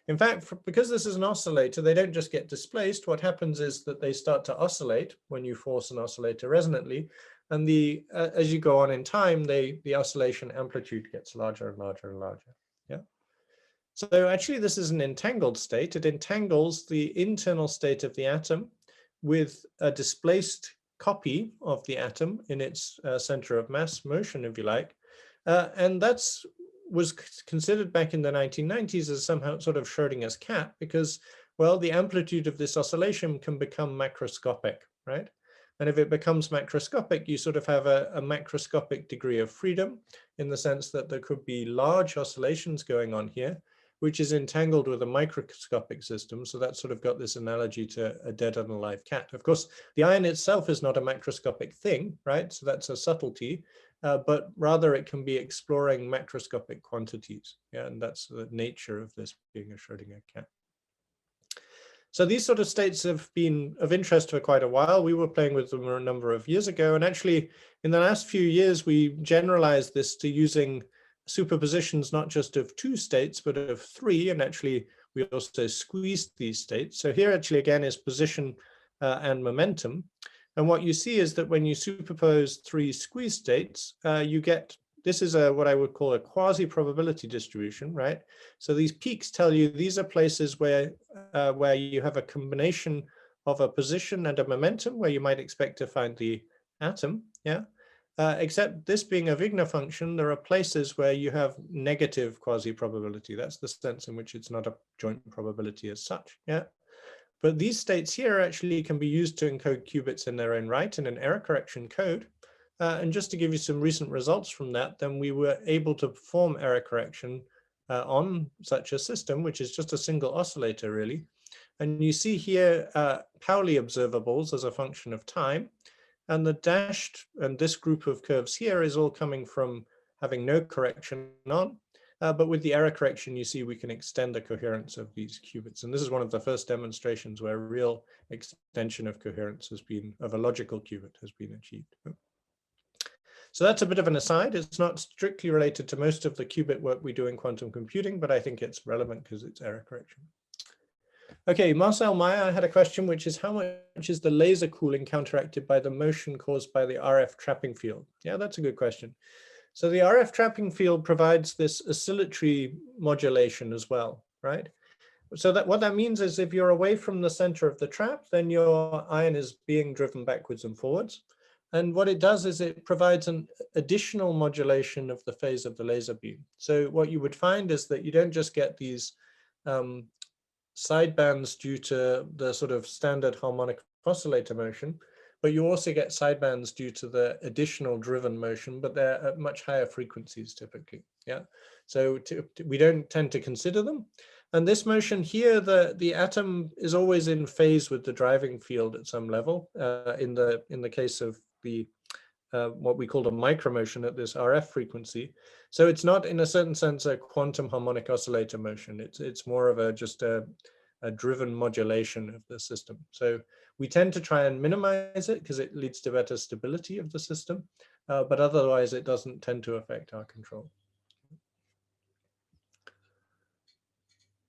In fact, because this is an oscillator, they don't just get displaced. What happens is that they start to oscillate when you force an oscillator resonantly, and as you go on in time, the oscillation amplitude gets larger and larger and larger. Yeah. So actually, this is an entangled state. It entangles the internal state of the atom with a displaced copy of the atom in its center of mass motion, if you like. And was considered back in the 1990s as somehow sort of Schrödinger's cat, because, well, the amplitude of this oscillation can become macroscopic, right? And if it becomes macroscopic, you sort of have a macroscopic degree of freedom in the sense that there could be large oscillations going on here, which is entangled with a microscopic system. So that's sort of got this analogy to a dead and alive cat. Of course, the ion itself is not a macroscopic thing, right? So that's a subtlety, but rather it can be exploring macroscopic quantities. Yeah, and that's the nature of this being a Schrödinger cat. So these sort of states have been of interest for quite a while. We were playing with them a number of years ago. And actually, in the last few years, we generalized this to using superpositions, not just of two states, but of three. And actually, we also squeezed these states. So here actually, again, is position and momentum. And what you see is that when you superpose three squeeze states, you get, this is what I would call a quasi-probability distribution, right? So these peaks tell you these are places where you have a combination of a position and a momentum where you might expect to find the atom, yeah? Except this being a Wigner function, there are places where you have negative quasi-probability. That's the sense in which it's not a joint probability as such, yeah? But these states here actually can be used to encode qubits in their own right in an error correction code. And just to give you some recent results from that, then we were able to perform error correction on such a system, which is just a single oscillator, really. And you see here Pauli observables as a function of time. And the dashed, and this group of curves here is all coming from having no correction on. But with the error correction, you see we can extend the coherence of these qubits. And this is one of the first demonstrations where real extension of coherence has been, of a logical qubit has been achieved. So that's a bit of an aside. It's not strictly related to most of the qubit work we do in quantum computing, but I think it's relevant because it's error correction. Okay, Marcel Meyer had a question, which is how much is the laser cooling counteracted by the motion caused by the RF trapping field? Yeah, that's a good question. So the RF trapping field provides this oscillatory modulation as well, right? So that what that means is if you're away from the center of the trap, then your ion is being driven backwards and forwards. And what it does is it provides an additional modulation of the phase of the laser beam. So what you would find is that you don't just get these sidebands due to the sort of standard harmonic oscillator motion, but you also get sidebands due to the additional driven motion, but they're at much higher frequencies typically. Yeah, so we don't tend to consider them. And this motion here, the atom is always in phase with the driving field at some level. In the case of the what we call a micromotion at this RF frequency. So it's not, in a certain sense, a quantum harmonic oscillator motion. It's more of just a driven modulation of the system. So we tend to try and minimize it because it leads to better stability of the system, but otherwise it doesn't tend to affect our control.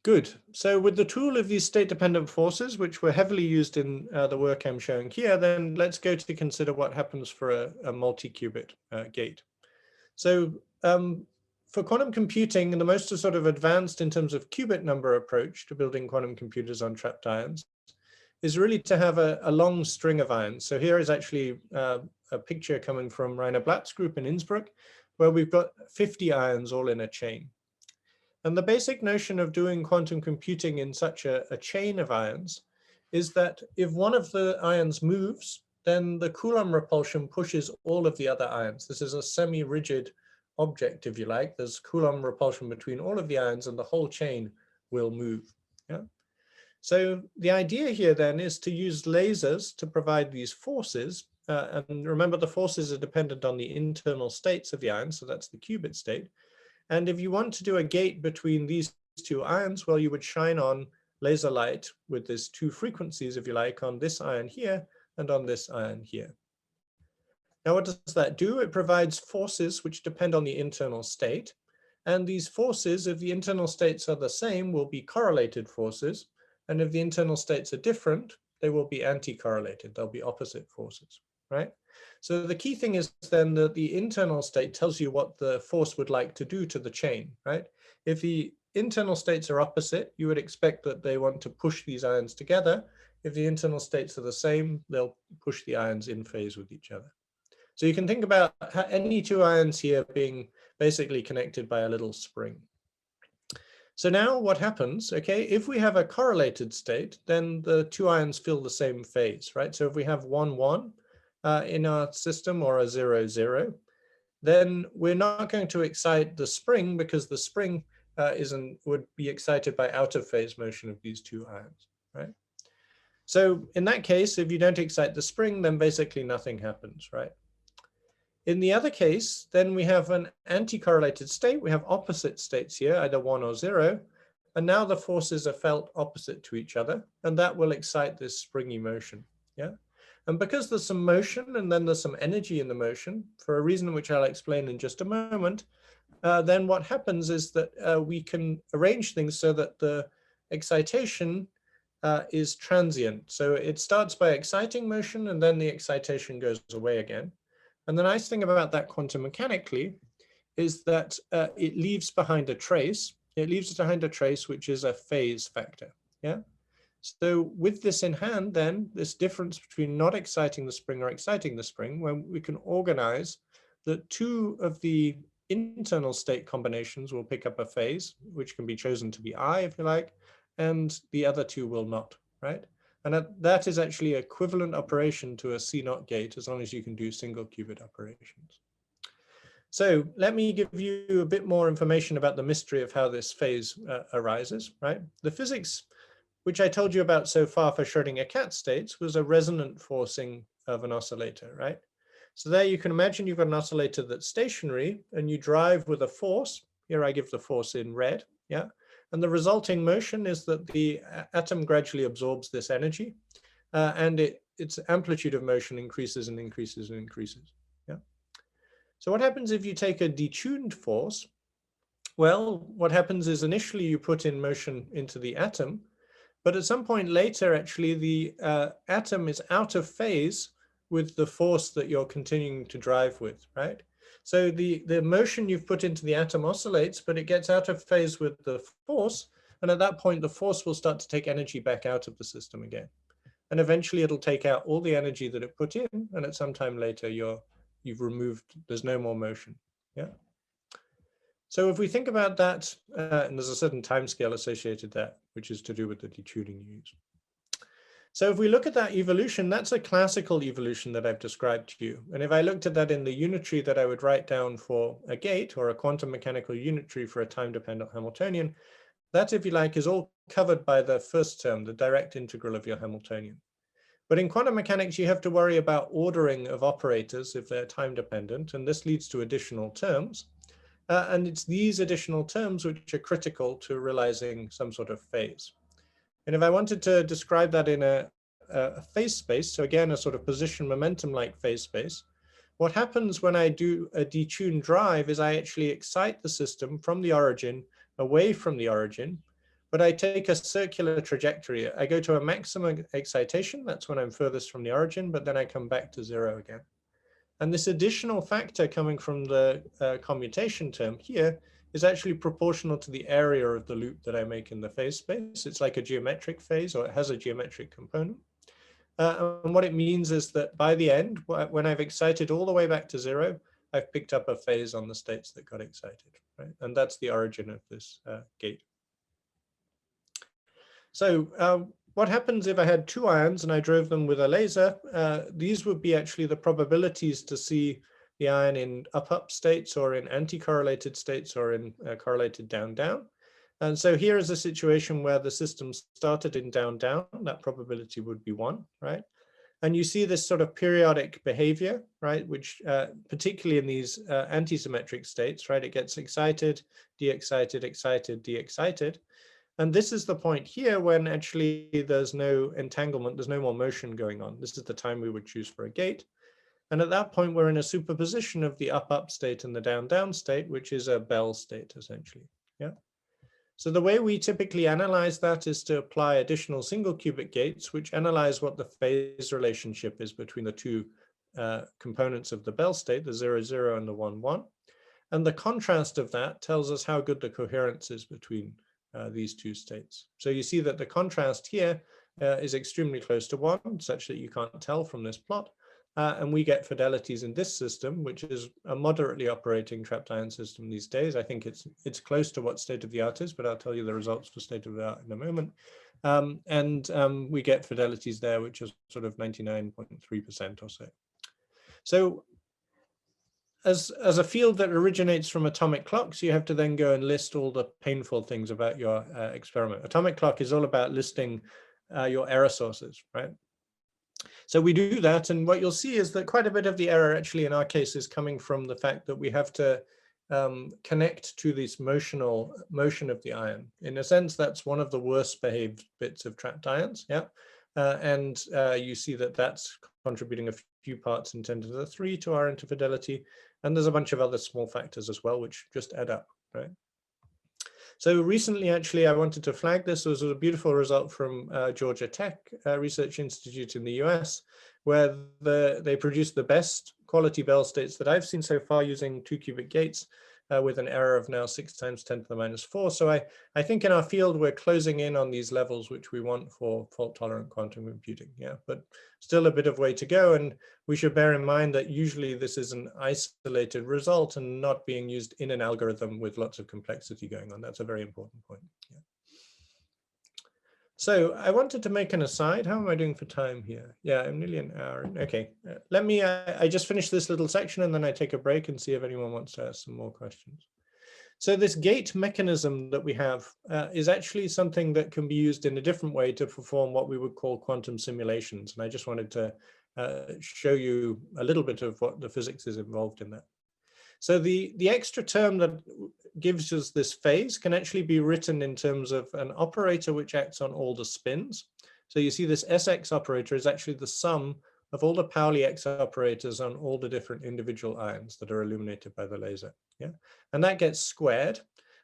Good. So with the tool of these state-dependent forces, which were heavily used in the work I'm showing here, then let's go to consider what happens for a multi-qubit gate. So for quantum computing, the most sort of advanced in terms of qubit number approach to building quantum computers on trapped ions is really to have a long string of ions. So here is actually a picture coming from Rainer Blatt's group in Innsbruck, where we've got 50 ions all in a chain. And the basic notion of doing quantum computing in such a chain of ions is that if one of the ions moves, then the Coulomb repulsion pushes all of the other ions. This is a semi-rigid object, if you like. There's Coulomb repulsion between all of the ions and the whole chain will move. Yeah? So the idea here then is to use lasers to provide these forces. And remember, the forces are dependent on the internal states of the ions. So that's the qubit state. And if you want to do a gate between these two ions, well, you would shine on laser light with these two frequencies, if you like, on this ion here and on this ion here. Now, what does that do? It provides forces which depend on the internal state. And these forces, if the internal states are the same, will be correlated forces. And if the internal states are different, they will be anti-correlated. They'll be opposite forces, right? So the key thing is then that the internal state tells you what the force would like to do to the chain, right? If the internal states are opposite, you would expect that they want to push these ions together. If the internal states are the same, they'll push the ions in phase with each other. So you can think about any two ions here being basically connected by a little spring. So now what happens, okay, if we have a correlated state, then the two ions fill the same phase, right? So if we have 1, 1 in our system or a 0, 0, then we're not going to excite the spring because the spring would be excited by out of phase motion of these two ions, right? So in that case, if you don't excite the spring, then basically nothing happens, right? In the other case, then we have an anti-correlated state. We have opposite states here, either 1 or 0. And now the forces are felt opposite to each other, and that will excite this springy motion. Yeah. And because there's some motion and then there's some energy in the motion, for a reason which I'll explain in just a moment, then what happens is that we can arrange things so that the excitation is transient. So it starts by exciting motion, and then the excitation goes away again. And the nice thing about that quantum mechanically is that it leaves behind a trace. It leaves behind a trace, which is a phase factor. Yeah. So with this in hand, then this difference between not exciting the spring or exciting the spring, when we can organize that two of the internal state combinations will pick up a phase, which can be chosen to be I, if you like, and the other two will not, right? And that is actually equivalent operation to a CNOT gate, as long as you can do single qubit operations. So let me give you a bit more information about the mystery of how this phase arises, right? The physics, which I told you about so far for Schrödinger cat states, was a resonant forcing of an oscillator, right? So there you can imagine you've got an oscillator that's stationary and you drive with a force. Here I give the force in red, yeah? And the resulting motion is that the atom gradually absorbs this energy and its amplitude of motion increases and increases and increases. Yeah. So what happens if you take a detuned force? Well, what happens is initially you put in motion into the atom, but at some point later, actually, the atom is out of phase with the force that you're continuing to drive with, right? So the motion you've put into the atom oscillates, but it gets out of phase with the force. And at that point, the force will start to take energy back out of the system again. And eventually it'll take out all the energy that it put in. And at some time later, you've removed, there's no more motion. Yeah. So if we think about that, and there's a certain time scale associated there, which is to do with the detuning you use. So if we look at that evolution, that's a classical evolution that I've described to you. And if I looked at that in the unitary that I would write down for a gate or a quantum mechanical unitary for a time-dependent Hamiltonian, that, if you like, is all covered by the first term, the direct integral of your Hamiltonian. But in quantum mechanics, you have to worry about ordering of operators if they're time-dependent, and this leads to additional terms. And it's these additional terms which are critical to realizing some sort of phase. And if I wanted to describe that in a phase space, so again, a sort of position momentum-like phase space, what happens when I do a detuned drive is I actually excite the system from the origin, away from the origin, but I take a circular trajectory. I go to a maximum excitation, that's when I'm furthest from the origin, but then I come back to 0 again. And this additional factor coming from the commutation term here is actually proportional to the area of the loop that I make in the phase space. It's like a geometric phase, or it has a geometric component. And what it means is that by the end, when I've excited all the way back to 0, I've picked up a phase on the states that got excited, right? And that's the origin of this gate. So what happens if I had 2 ions and I drove them with a laser? These would be actually the probabilities to see the ion in up-up states or in anti-correlated states or in correlated down-down. And so here is a situation where the system started in down-down, that probability would be 1, right? And you see this sort of periodic behavior, right? Which particularly in these anti-symmetric states, right? It gets excited, de-excited, excited, de-excited. And this is the point here when actually there's no entanglement, there's no more motion going on. This is the time we would choose for a gate. And at that point, we're in a superposition of the up-up state and the down-down state, which is a Bell state, essentially. Yeah. So the way we typically analyze that is to apply additional single qubit gates, which analyze what the phase relationship is between the 2 components of the Bell state, the 0, 0 and the 1, 1. And the contrast of that tells us how good the coherence is between these 2 states. So you see that the contrast here is extremely close to 1, such that you can't tell from this plot. And we get fidelities in this system, which is a moderately operating trapped ion system these days. I think it's close to what state of the art is, but I'll tell you the results for state of the art in a moment. We get fidelities there, which is sort of 99.3% or so. So as a field that originates from atomic clocks, you have to then go and list all the painful things about your experiment. Atomic clock is all about listing your error sources, right? So we do that, and what you'll see is that quite a bit of the error actually in our case is coming from the fact that we have to connect to this motion of the ion. In a sense, that's one of the worst behaved bits of trapped ions, yeah? You see that that's contributing a few parts in 10 to the 3 to our interfidelity. And there's a bunch of other small factors as well, which just add up, right? So recently, actually, I wanted to flag this. There was a beautiful result from Georgia Tech Research Institute in the US, where they produced the best quality Bell states that I've seen so far using 2 qubit gates with an error of now 6 times 10 to the minus 4. So I think in our field, we're closing in on these levels which we want for fault-tolerant quantum computing. Yeah, but still a bit of way to go. And we should bear in mind that usually this is an isolated result and not being used in an algorithm with lots of complexity going on. That's a very important point. Yeah. So I wanted to make an aside. How am I doing for time here? Yeah, I'm nearly an hour. Okay, let me, I just finish this little section and then I take a break and see if anyone wants to ask some more questions. So this gate mechanism that we have is actually something that can be used in a different way to perform what we would call quantum simulations. And I just wanted to show you a little bit of what the physics is involved in that. So the extra term that gives us this phase can actually be written in terms of an operator which acts on all the spins. So you see this SX operator is actually the sum of all the Pauli X operators on all the different individual ions that are illuminated by the laser. Yeah, and that gets squared.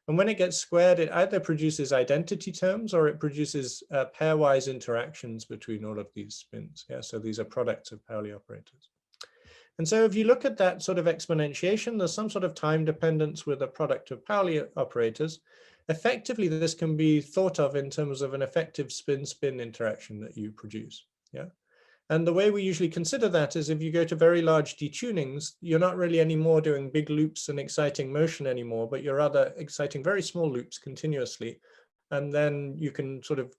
And when it gets squared, it either produces identity terms or it produces pairwise interactions between all of these spins. Yeah, so these are products of Pauli operators. And so if you look at that sort of exponentiation, there's some sort of time dependence with a product of Pauli operators. Effectively, this can be thought of in terms of an effective spin-spin interaction that you produce. Yeah. And the way we usually consider that is if you go to very large detunings, you're not really anymore doing big loops and exciting motion anymore, but you're rather exciting very small loops continuously. And then you can sort of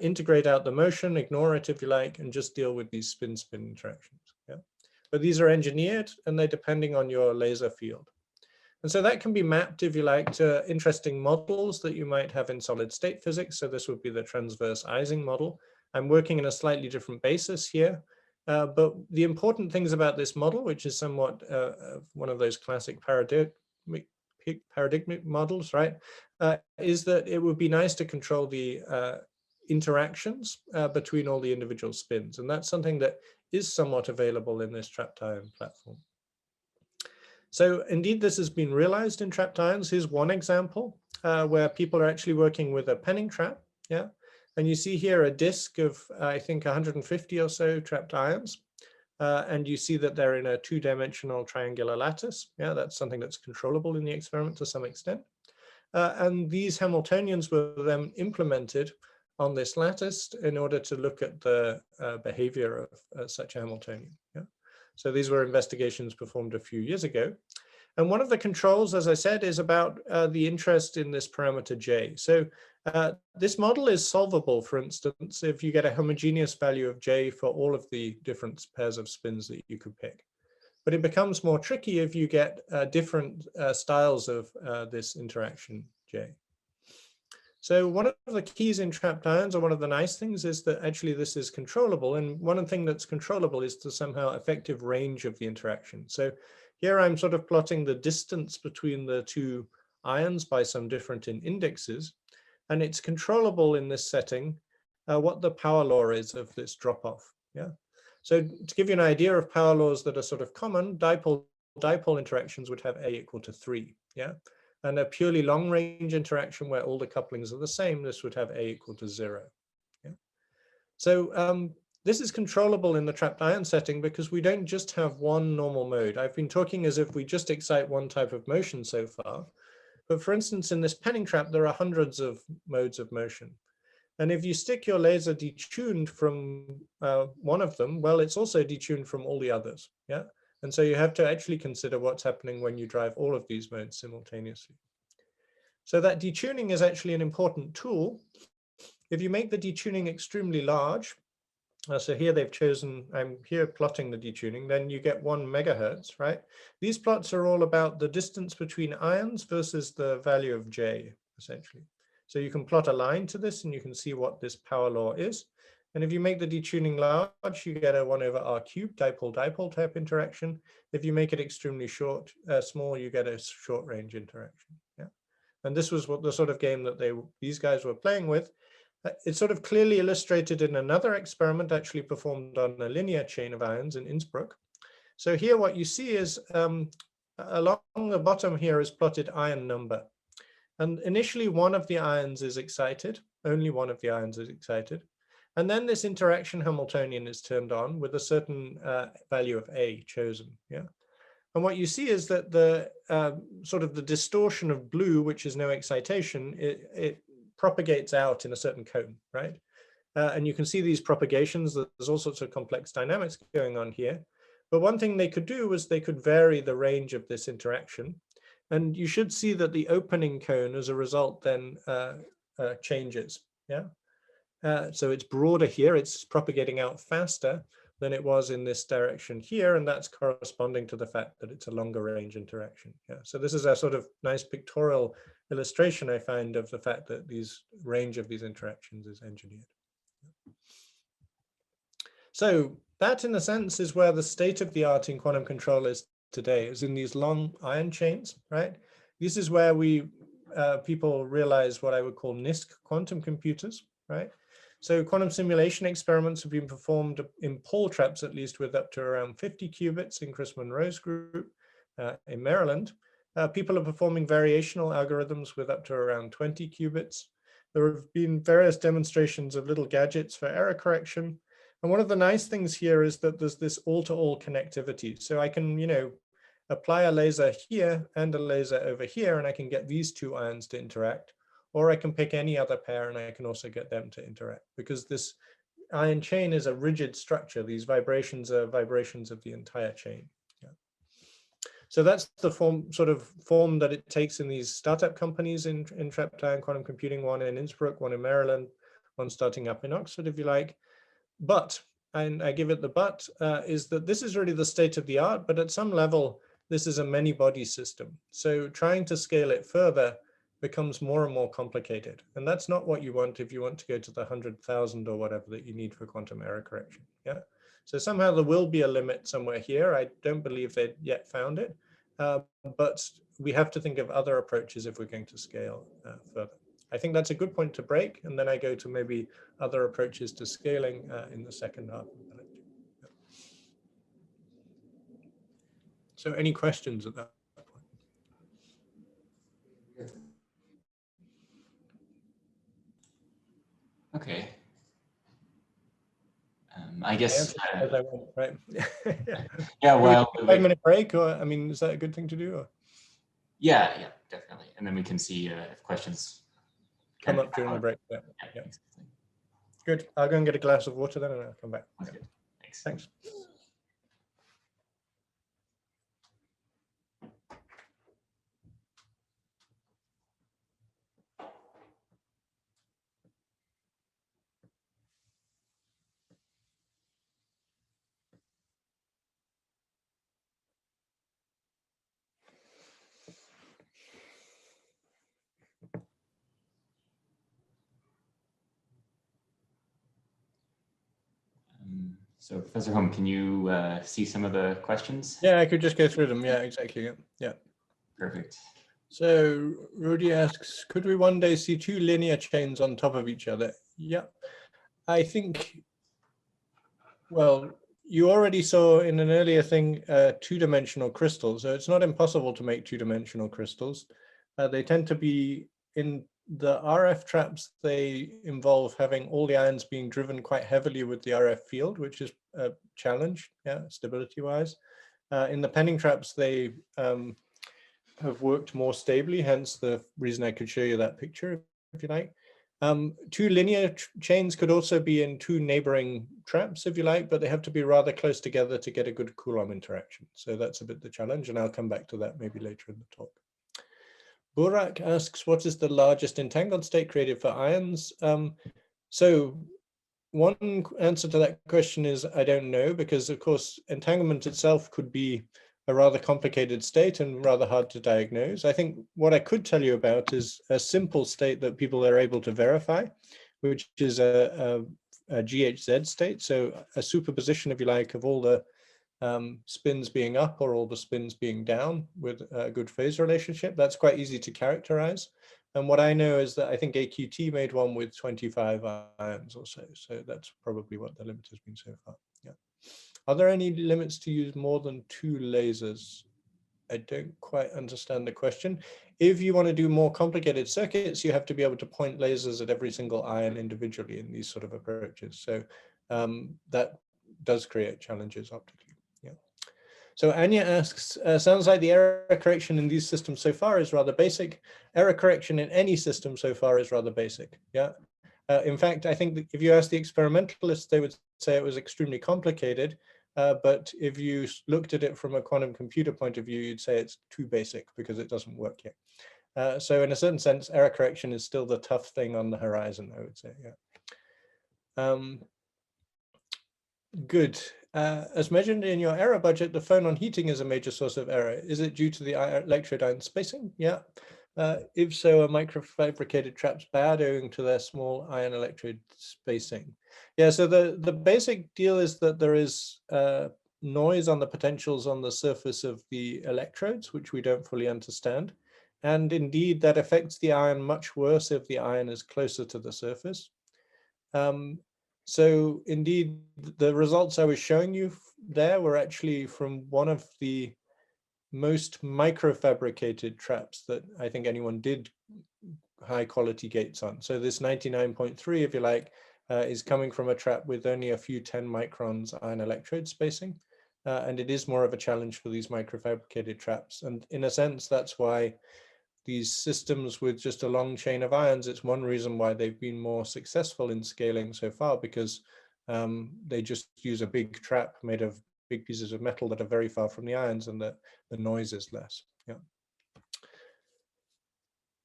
integrate out the motion, ignore it if you like, and just deal with these spin-spin interactions. Yeah. But these are engineered and they're depending on your laser field. And so that can be mapped, if you like, to interesting models that you might have in solid state physics. So this would be the transverse Ising model. I'm working in a slightly different basis here. But the important things about this model, which is somewhat one of those classic paradigmic models, right, is that it would be nice to control the interactions between all the individual spins. And that's something that is somewhat available in this trapped ion platform. So indeed, this has been realized in trapped ions. Here's one example where people are actually working with a penning trap. Yeah. And you see here a disk of, I think, 150 or so trapped ions. And you see that they're in a 2-dimensional triangular lattice. Yeah, that's something that's controllable in the experiment to some extent. And these Hamiltonians were then implemented on this lattice in order to look at the behavior of such a Hamiltonian. Yeah? So these were investigations performed a few years ago. And one of the controls, as I said, is about the interest in this parameter J. So this model is solvable, for instance, if you get a homogeneous value of J for all of the different pairs of spins that you could pick. But it becomes more tricky if you get different styles of this interaction J. So one of the keys in trapped ions, or one of the nice things, is that actually this is controllable. And one thing that's controllable is the somehow effective range of the interaction. So here I'm sort of plotting the distance between the two ions by some different indexes. And it's controllable in this setting what the power law is of this drop-off. Yeah. So to give you an idea of power laws that are sort of common, dipole interactions would have A equal to 3. Yeah. And a purely long range interaction where all the couplings are the same, this would have A equal to 0. Yeah. So this is controllable in the trapped ion setting because we don't just have one normal mode. I've been talking as if we just excite one type of motion so far. But for instance, in this penning trap, there are hundreds of modes of motion. And if you stick your laser detuned from one of them, well, it's also detuned from all the others. Yeah. And so you have to actually consider what's happening when you drive all of these modes simultaneously. So that detuning is actually an important tool. If you make the detuning extremely large, so here they've chosen, I'm here plotting the detuning, then you get 1 megahertz, right? These plots are all about the distance between ions versus the value of J, essentially. So you can plot a line to this and you can see what this power law is. And if you make the detuning large, you get a 1 over r cubed dipole-dipole type interaction. If you make it extremely small, you get a short range interaction. Yeah. And this was what the sort of game that these guys were playing with. It's sort of clearly illustrated in another experiment actually performed on a linear chain of ions in Innsbruck. So here what you see is along the bottom here is plotted ion number. And initially one of the ions is excited, only one of the ions is excited. And then this interaction Hamiltonian is turned on with a certain value of A chosen. Yeah. And what you see is that the sort of the distortion of blue, which is no excitation, it propagates out in a certain cone, right? And you can see these propagations. There's all sorts of complex dynamics going on here. But one thing they could do was they could vary the range of this interaction. And you should see that the opening cone as a result then changes. Yeah. So it's broader here, it's propagating out faster than it was in this direction here, and that's corresponding to the fact that it's a longer range interaction. Yeah. So this is a sort of nice pictorial illustration, I find, of the fact that these range of these interactions is engineered. So that, in a sense, is where the state of the art in quantum control is today, is in these long ion chains, right? This is where people realize what I would call NISQ quantum computers, right? So quantum simulation experiments have been performed in Paul traps, at least, with up to around 50 qubits in Chris Monroe's group in Maryland. People are performing variational algorithms with up to around 20 qubits. There have been various demonstrations of little gadgets for error correction. And one of the nice things here is that there's this all-to-all connectivity. So I can, apply a laser here and a laser over here, and I can get these two ions to interact. Or I can pick any other pair and I can also get them to interact, because this ion chain is a rigid structure. These vibrations are vibrations of the entire chain. Yeah. So that's the form that it takes in these startup companies in trapped ion quantum computing, one in Innsbruck, one in Maryland, one starting up in Oxford, if you like. But, and I give it the but, is that this is really the state of the art, but at some level, this is a many body system. So trying to scale it further becomes more and more complicated. And that's not what you want if you want to go to the 100,000 or whatever that you need for quantum error correction. Yeah. So somehow there will be a limit somewhere here. I don't believe they've yet found it, but we have to think of other approaches if we're going to scale further. I think that's a good point to break. And then I go to maybe other approaches to scaling in the second half of the lecture. Yeah. So any questions at that point? Okay. I guess. As I went, right? Yeah. Well, 5-minute break, or I mean, is that a good thing to do? Or? Yeah, definitely. And then we can see if questions come up during the break. Yeah. Exactly. Good. I'll go and get a glass of water then and I'll come back. That's good. Thanks. Thanks. So Professor Holm, can you see some of the questions? Yeah, I could just go through them. Yeah, exactly. Yeah. Perfect. So Rudy asks, could we one day see two linear chains on top of each other? Yeah, I think, well, you already saw in an earlier thing, two-dimensional crystals. So it's not impossible to make two-dimensional crystals. They tend to be in the RF traps, they involve having all the ions being driven quite heavily with the RF field, which is a challenge, yeah, stability-wise. In the pending traps, they have worked more stably, hence the reason I could show you that picture, if you like. Two linear chains could also be in two neighboring traps, if you like, but they have to be rather close together to get a good Coulomb interaction. So that's a bit the challenge, and I'll come back to that maybe later in the talk. Burak asks, what is the largest entangled state created for ions? So one answer to that question is I don't know, because of course entanglement itself could be a rather complicated state and rather hard to diagnose. I think what I could tell you about is a simple state that people are able to verify, which is a GHZ state. So a superposition, if you like, of all the spins being up or all the spins being down with a good phase relationship. That's quite easy to characterize. And what I know is that I think AQT made one with 25 ions or so. So that's probably what the limit has been so far. Yeah. Are there any limits to use more than two lasers? I don't quite understand the question. If you want to do more complicated circuits, you have to be able to point lasers at every single ion individually in these sort of approaches. So that does create challenges optically. Yeah. So Anya asks, sounds like the error correction in these systems so far is rather basic. Error correction in any system so far is rather basic. Yeah. In fact, I think that if you ask the experimentalists, they would say it was extremely complicated. But if you looked at it from a quantum computer point of view, you'd say it's too basic because it doesn't work yet. So in a certain sense, error correction is still the tough thing on the horizon, I would say. Yeah. Good. As mentioned in your error budget, the phonon heating is a major source of error. Is it due to the electrode ion spacing? Yeah. If so, are microfabricated traps bad owing to their small ion electrode spacing? Yeah, so the basic deal is that there is noise on the potentials on the surface of the electrodes, which we don't fully understand. And indeed, that affects the ion much worse if the ion is closer to the surface. So indeed, the results I was showing you there were actually from one of the most microfabricated traps that I think anyone did high quality gates on. So this 99.3, if you like, is coming from a trap with only a few 10 microns ion electrode spacing. And it is more of a challenge for these microfabricated traps. And in a sense, that's why these systems with just a long chain of ions, it's one reason why they've been more successful in scaling so far, because they just use a big trap made of big pieces of metal that are very far from the ions, and the noise is less. Yeah.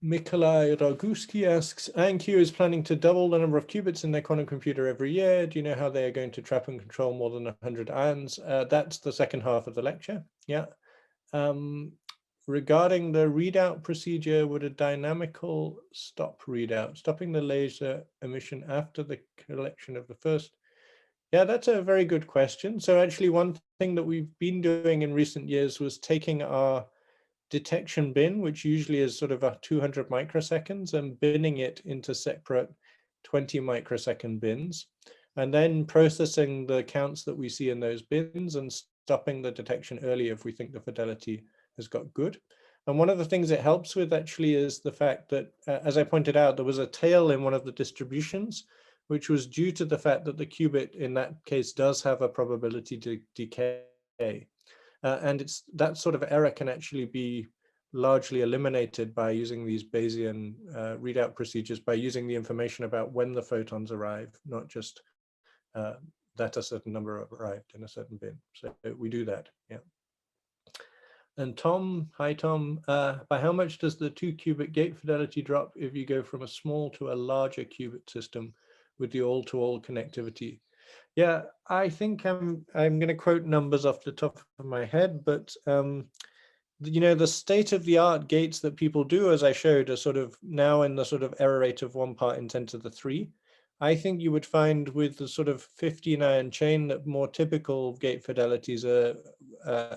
Mikolai Roguski asks, IonQ is planning to double the number of qubits in their quantum computer every year. Do you know how they are going to trap and control more than 100 ions? That's the second half of the lecture. Yeah. Regarding the readout procedure, would a dynamical stop readout, stopping the laser emission after the collection of the first? Yeah, that's a very good question. So actually one thing that we've been doing in recent years was taking our detection bin, which usually is sort of a 200 microseconds, and binning it into separate 20 microsecond bins, and then processing the counts that we see in those bins and stopping the detection early if we think the fidelity has got good. And one of the things it helps with actually is the fact that, as I pointed out, there was a tail in one of the distributions, which was due to the fact that the qubit in that case does have a probability to decay. And it's that sort of error can actually be largely eliminated by using these Bayesian readout procedures, by using the information about when the photons arrive, not just that a certain number arrived in a certain bin. So we do that, yeah. And Tom, hi Tom, by how much does the 2-qubit gate fidelity drop if you go from a small to a larger qubit system with the all-to-all connectivity? Yeah, I think I'm going to quote numbers off the top of my head, but you know, the state-of-the-art gates that people do, as I showed, are sort of now in the sort of error rate of 1 part in 10 to the 3. I think you would find with the sort of 15 ion chain that more typical gate fidelities are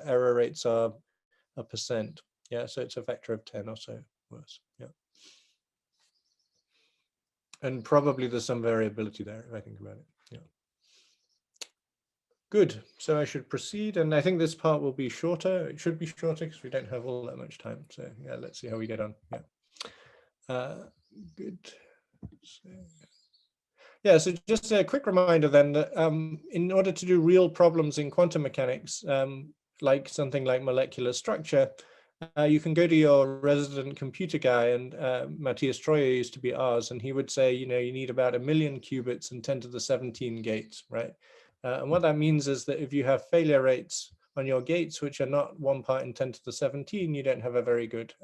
error rates are 1%. Yeah, so it's a factor of 10 or so worse. Yeah. And probably there's some variability there if I think about it. Yeah. Good. So I should proceed, and I think this part will be shorter. It should be shorter because we don't have all that much time. So yeah, let's see how we get on. Yeah. Good. So, yeah, so just a quick reminder then that in order to do real problems in quantum mechanics, like something like molecular structure, you can go to your resident computer guy, and Matthias Troyer used to be ours, and he would say, you know, you need about 1 million qubits and 10 to the 17 gates, right? And what that means is that if you have failure rates on your gates, which are not 1 part in 10 to the 17, you don't have a very good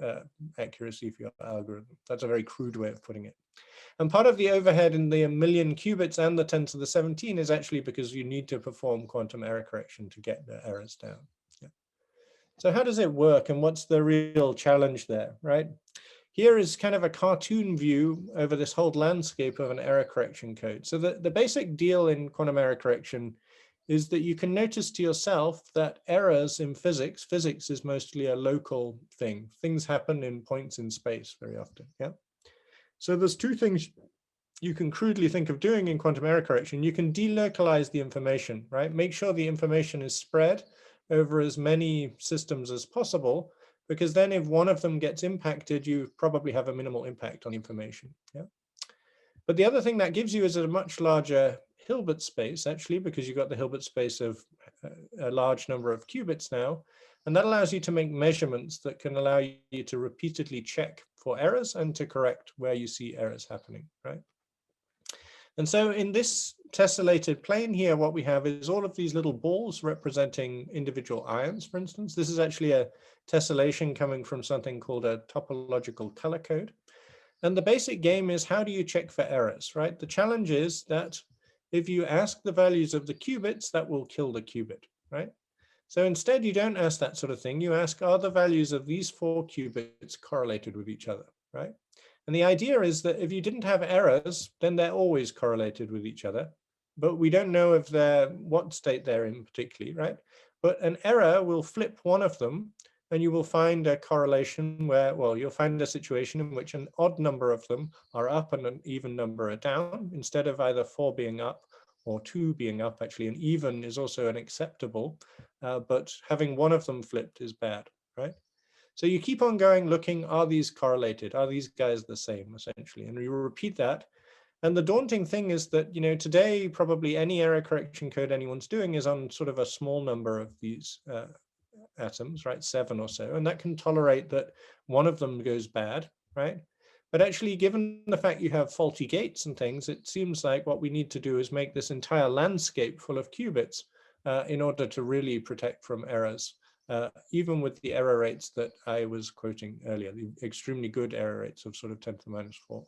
accuracy for your algorithm. That's a very crude way of putting it. And part of the overhead in the 1 million qubits and the 10 to the 17 is actually because you need to perform quantum error correction to get the errors down. Yeah. So how does it work, and what's the real challenge there, right? Here is kind of a cartoon view over this whole landscape of an error correction code. So the basic deal in quantum error correction is that you can notice to yourself that errors in physics is mostly a local thing. Things happen in points in space very often, yeah? So there's two things you can crudely think of doing in quantum error correction. You can delocalize the information, right? Make sure the information is spread over as many systems as possible, because then if one of them gets impacted, you probably have a minimal impact on the information. Yeah. But the other thing that gives you is a much larger Hilbert space, actually, because you've got the Hilbert space of a large number of qubits now. And that allows you to make measurements that can allow you to repeatedly check for errors and to correct where you see errors happening, right? And so in this tessellated plane here, what we have is all of these little balls representing individual ions, for instance. This is actually a tessellation coming from something called a topological color code. And the basic game is, how do you check for errors, right? The challenge is that if you ask the values of the qubits, that will kill the qubit, right? So instead, you don't ask that sort of thing. You ask, are the values of these 4 qubits correlated with each other, right? And the idea is that if you didn't have errors, then they're always correlated with each other. But we don't know if they're what state they're in particularly, right? But an error will flip one of them, and you will find a correlation where, well, you'll find a situation in which an odd number of them are up and an even number are down, instead of either 4 being up or 2 being up. Actually, an even is also an acceptable, but having one of them flipped is bad, right? So you keep on going, looking, are these correlated? Are these guys the same, essentially? And you repeat that. And the daunting thing is that, you know, today, probably any error correction code anyone's doing is on sort of a small number of these atoms, right? 7 or so. And that can tolerate that one of them goes bad, right? But actually, given the fact you have faulty gates and things, it seems like what we need to do is make this entire landscape full of qubits in order to really protect from errors. Even with the error rates that I was quoting earlier, the extremely good error rates of sort of 10 to the minus 4.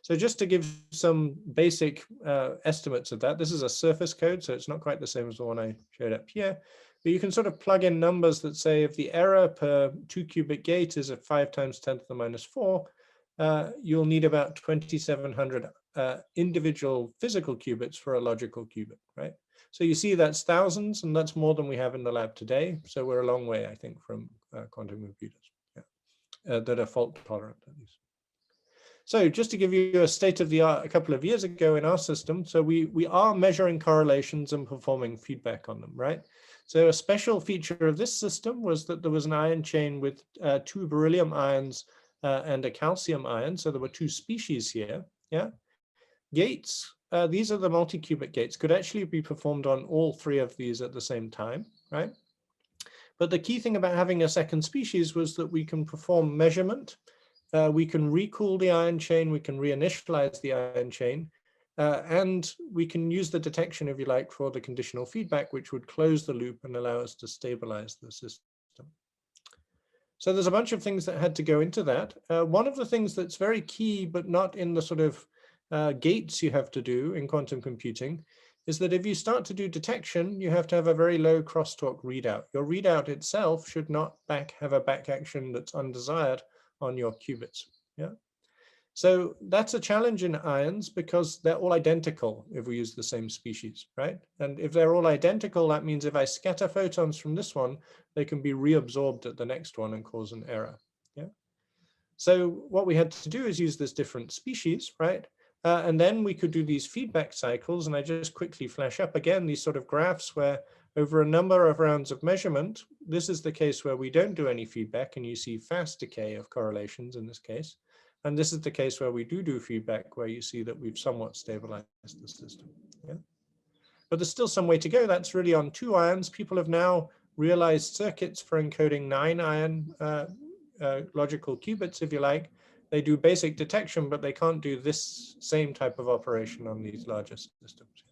So just to give some basic estimates of that, this is a surface code, so it's not quite the same as the one I showed up here. But you can sort of plug in numbers that say if the error per 2-qubit gate is at 5 times 10 to the minus 4, you'll need about 2,700 individual physical qubits for a logical qubit, right? So you see that's thousands, and that's more than we have in the lab today. So we're a long way, I think, from quantum computers, yeah, that are fault tolerant, at least. So just to give you a state of the art a couple of years ago in our system, so we are measuring correlations and performing feedback on them, right? So a special feature of this system was that there was an ion chain with 2 beryllium ions and a calcium ion. So there were 2 species here, yeah? Gates, these are the multi-qubit gates, could actually be performed on all 3 of these at the same time, right? But the key thing about having a second species was that we can perform measurement, we can recool the ion chain, we can reinitialize the ion chain, and we can use the detection, if you like, for the conditional feedback, which would close the loop and allow us to stabilize the system. So there's a bunch of things that had to go into that. One of the things that's very key, but not in the sort of gates you have to do in quantum computing, is that if you start to do detection, you have to have a very low crosstalk readout. Your readout itself should not have a back action that's undesired on your qubits. Yeah. So that's a challenge in ions because they're all identical if we use the same species, right? And if they're all identical, that means if I scatter photons from this one, they can be reabsorbed at the next one and cause an error. Yeah. So what we had to do is use this different species, right? And then we could do these feedback cycles. And I just quickly flash up again these sort of graphs where over a number of rounds of measurement, this is the case where we don't do any feedback and you see fast decay of correlations in this case. And this is the case where we do feedback, where you see that we've somewhat stabilized the system. Yeah. But there's still some way to go. That's really on 2 ions. People have now realized circuits for encoding 9 ion logical qubits, if you like. They do basic detection, but they can't do this same type of operation on these larger systems.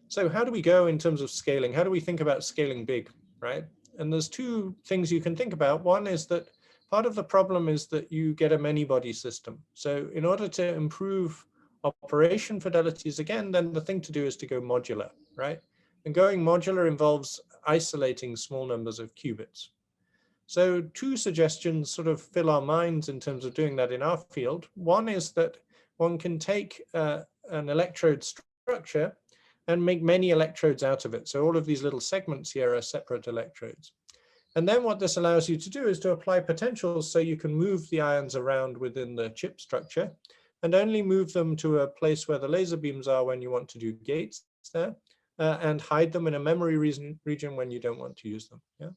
So how do we go in terms of scaling? How do we think about scaling big, right? And there's 2 things you can think about. One is that part of the problem is that you get a many-body system. So in order to improve operation fidelities again, then the thing to do is to go modular, right? And going modular involves isolating small numbers of qubits. So 2 suggestions sort of fill our minds in terms of doing that in our field. One is that one can take an electrode structure and make many electrodes out of it. So all of these little segments here are separate electrodes. And then what this allows you to do is to apply potentials so you can move the ions around within the chip structure and only move them to a place where the laser beams are when you want to do gates there, and hide them in a memory region when you don't want to use them. Yeah.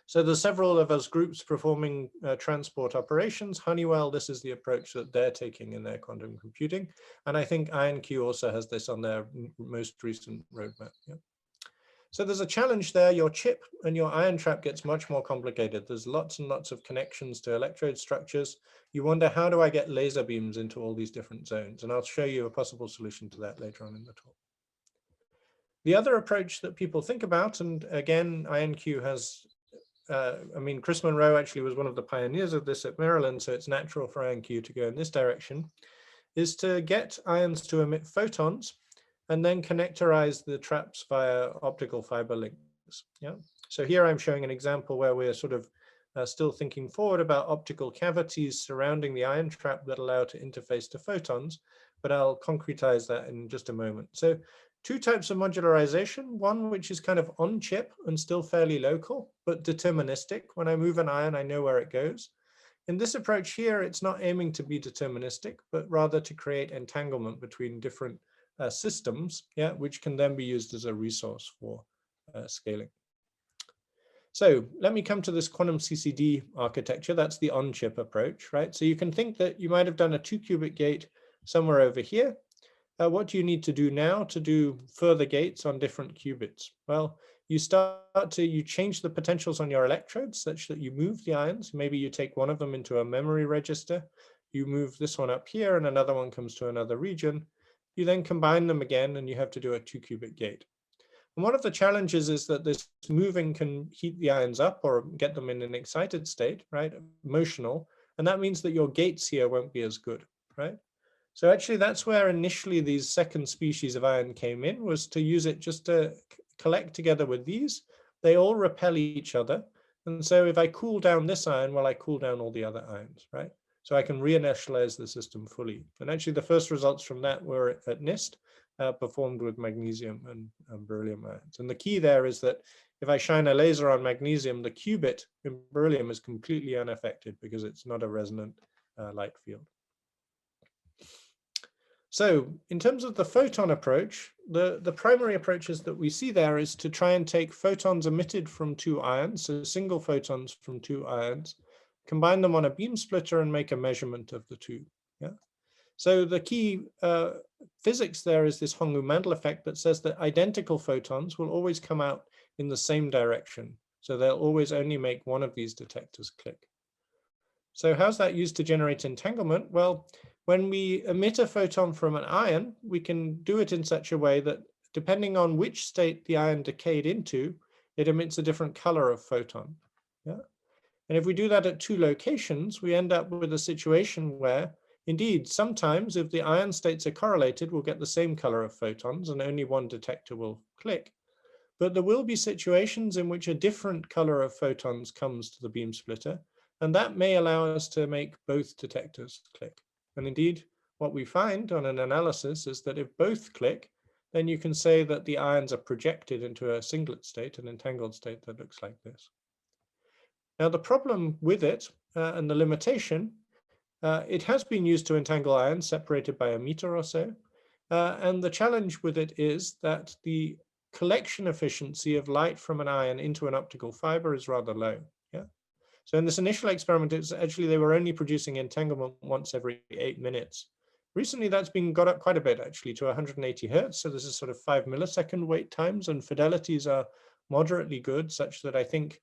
So there's several of us groups performing transport operations. Honeywell, this is the approach that they're taking in their quantum computing. And I think IonQ also has this on their most recent roadmap. Yeah. So there's a challenge there. Your chip and your ion trap gets much more complicated. There's lots and lots of connections to electrode structures. You wonder, how do I get laser beams into all these different zones? And I'll show you a possible solution to that later on in the talk. The other approach that people think about, and again, IonQ has, I mean, Chris Monroe actually was one of the pioneers of this at Maryland, so it's natural for IonQ to go in this direction, is to get ions to emit photons and then connectorize the traps via optical fiber links. Yeah. So here I'm showing an example where we're sort of still thinking forward about optical cavities surrounding the ion trap that allow to interface to photons, but I'll concretize that in just a moment. So 2 types of modularization, one which is kind of on chip and still fairly local, but deterministic. When I move an ion, I know where it goes. In this approach here, it's not aiming to be deterministic, but rather to create entanglement between different systems, yeah, which can then be used as a resource for scaling. So let me come to this quantum CCD architecture. That's the on-chip approach, right? So you can think that you might have done a 2-qubit gate somewhere over here. What do you need to do now to do further gates on different qubits? Well, you change the potentials on your electrodes such that you move the ions. Maybe you take one of them into a memory register. You move this one up here and another one comes to another region. You then combine them again and you have to do a 2-qubit gate. And one of the challenges is that this moving can heat the ions up or get them in an excited state, right? Motional. And that means that your gates here won't be as good, right? So actually that's where initially these second species of ion came in, was to use it just to collect together with these. They all repel each other. And so if I cool down this ion, well, I cool down all the other ions, right? So I can reinitialize the system fully. And actually the first results from that were at NIST, performed with magnesium and beryllium ions. And the key there is that if I shine a laser on magnesium, the qubit in beryllium is completely unaffected because it's not a resonant light field. So in terms of the photon approach, the primary approaches that we see there is to try and take photons emitted from 2 ions, so single photons from 2 ions, combine them on a beam splitter and make a measurement of the 2. Yeah. So the key physics there is this Hongou-Mandel effect that says that identical photons will always come out in the same direction. So they'll always only make one of these detectors click. So how's that used to generate entanglement? Well, when we emit a photon from an ion, we can do it in such a way that depending on which state the ion decayed into, it emits a different color of photon. Yeah? And if we do that at two locations, we end up with a situation where, indeed, sometimes if the ion states are correlated, we'll get the same color of photons and only one detector will click. But there will be situations in which a different color of photons comes to the beam splitter, and that may allow us to make both detectors click. And indeed, what we find on an analysis is that if both click, then you can say that the ions are projected into a singlet state, an entangled state that looks like this. Now, the problem with it and the limitation, it has been used to entangle ions separated by a meter or so. And the challenge with it is that the collection efficiency of light from an ion into an optical fiber is rather low. Yeah. So in this initial experiment, it's actually they were only producing entanglement once every 8 minutes. Recently, that's been got up quite a bit, actually, to 180 hertz. So this is sort of 5 millisecond wait times, and fidelities are moderately good, such that I think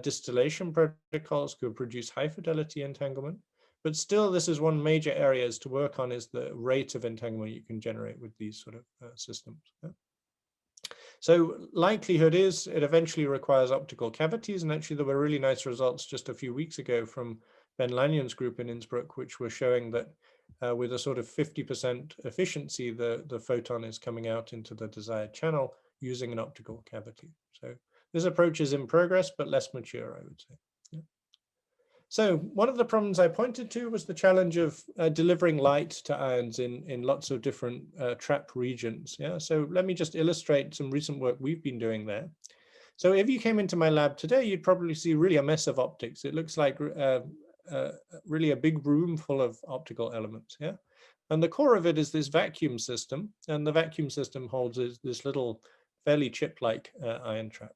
distillation protocols could produce high fidelity entanglement. But still, this is one major area to work on, is the rate of entanglement you can generate with these sort of systems. Yeah? So likelihood is it eventually requires optical cavities. And actually, there were really nice results just a few weeks ago from Ben Lanyon's group in Innsbruck, which were showing that with a sort of 50% efficiency, the photon is coming out into the desired channel using an optical cavity. So this approach is in progress, but less mature, I would say. Yeah. So one of the problems I pointed to was the challenge of delivering light to ions in lots of different trap regions. Yeah. So let me just illustrate some recent work we've been doing there. So if you came into my lab today, you'd probably see really a mess of optics. It looks like really a big room full of optical elements. Yeah. And the core of it is this vacuum system. And the vacuum system holds this little fairly chip-like ion trap.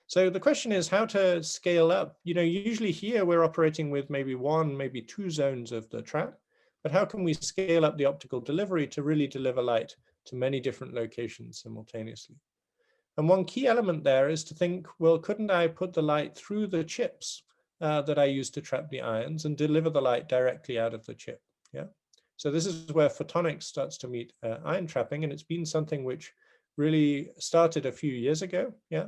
So the question is how to scale up. You know, usually here we're operating with maybe one, maybe two zones of the trap, but how can we scale up the optical delivery to really deliver light to many different locations simultaneously? And one key element there is to think, well, couldn't I put the light through the chips that I use to trap the ions and deliver the light directly out of the chip? Yeah. So this is where photonics starts to meet ion trapping, and it's been something which really started a few years ago. Yeah.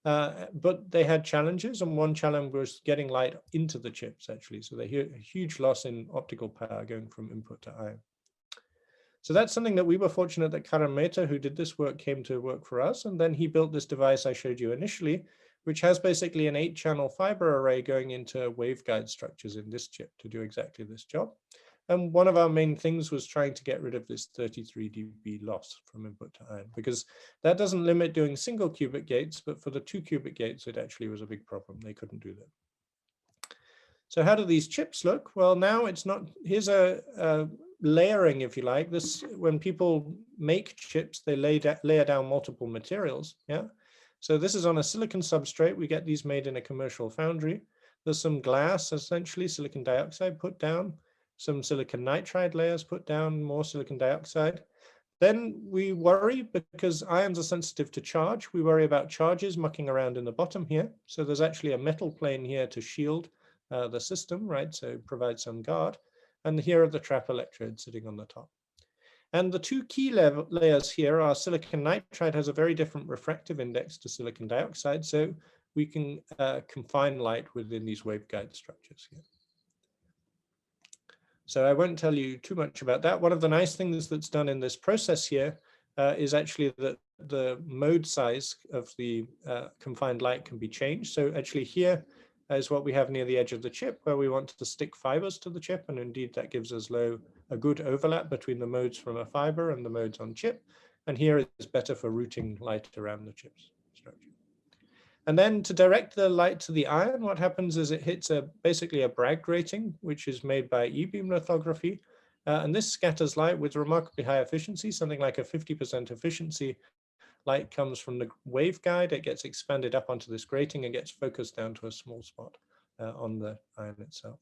But they had challenges, and one challenge was getting light into the chips, actually. So they had a huge loss in optical power going from input to ion. So that's something that we were fortunate that Karan Mehta, who did this work, came to work for us. And then he built this device I showed you initially, which has basically an 8-channel fiber array going into waveguide structures in this chip to do exactly this job. And one of our main things was trying to get rid of this 33 dB loss from input to ion, because that doesn't limit doing single qubit gates, but for the 2 qubit gates, it actually was a big problem. They couldn't do that. So how do these chips look? Well, now it's not, here's a layering, if you like. This, when people make chips, they layer down multiple materials. Yeah. So this is on a silicon substrate. We get these made in a commercial foundry. There's some glass, essentially silicon dioxide put down, some silicon nitride layers put down, more silicon dioxide. Then we worry because ions are sensitive to charge. We worry about charges mucking around in the bottom here. So there's actually a metal plane here to shield the system, right? So provide some guard. And here are the trap electrodes sitting on the top. And the two key layers here are silicon nitride has a very different refractive index to silicon dioxide. So we can confine light within these waveguide structures here. So I won't tell you too much about that. One of the nice things that's done in this process here is actually that the mode size of the confined light can be changed. So actually here is what we have near the edge of the chip, where we want to stick fibers to the chip. And indeed, that gives us a good overlap between the modes from a fiber and the modes on chip. And here is better for routing light around the chip's structure. And then to direct the light to the ion, what happens is it hits basically a Bragg grating, which is made by E-beam lithography. And this scatters light with remarkably high efficiency, something like a 50% efficiency. Light comes from the waveguide, it gets expanded up onto this grating and gets focused down to a small spot on the ion itself.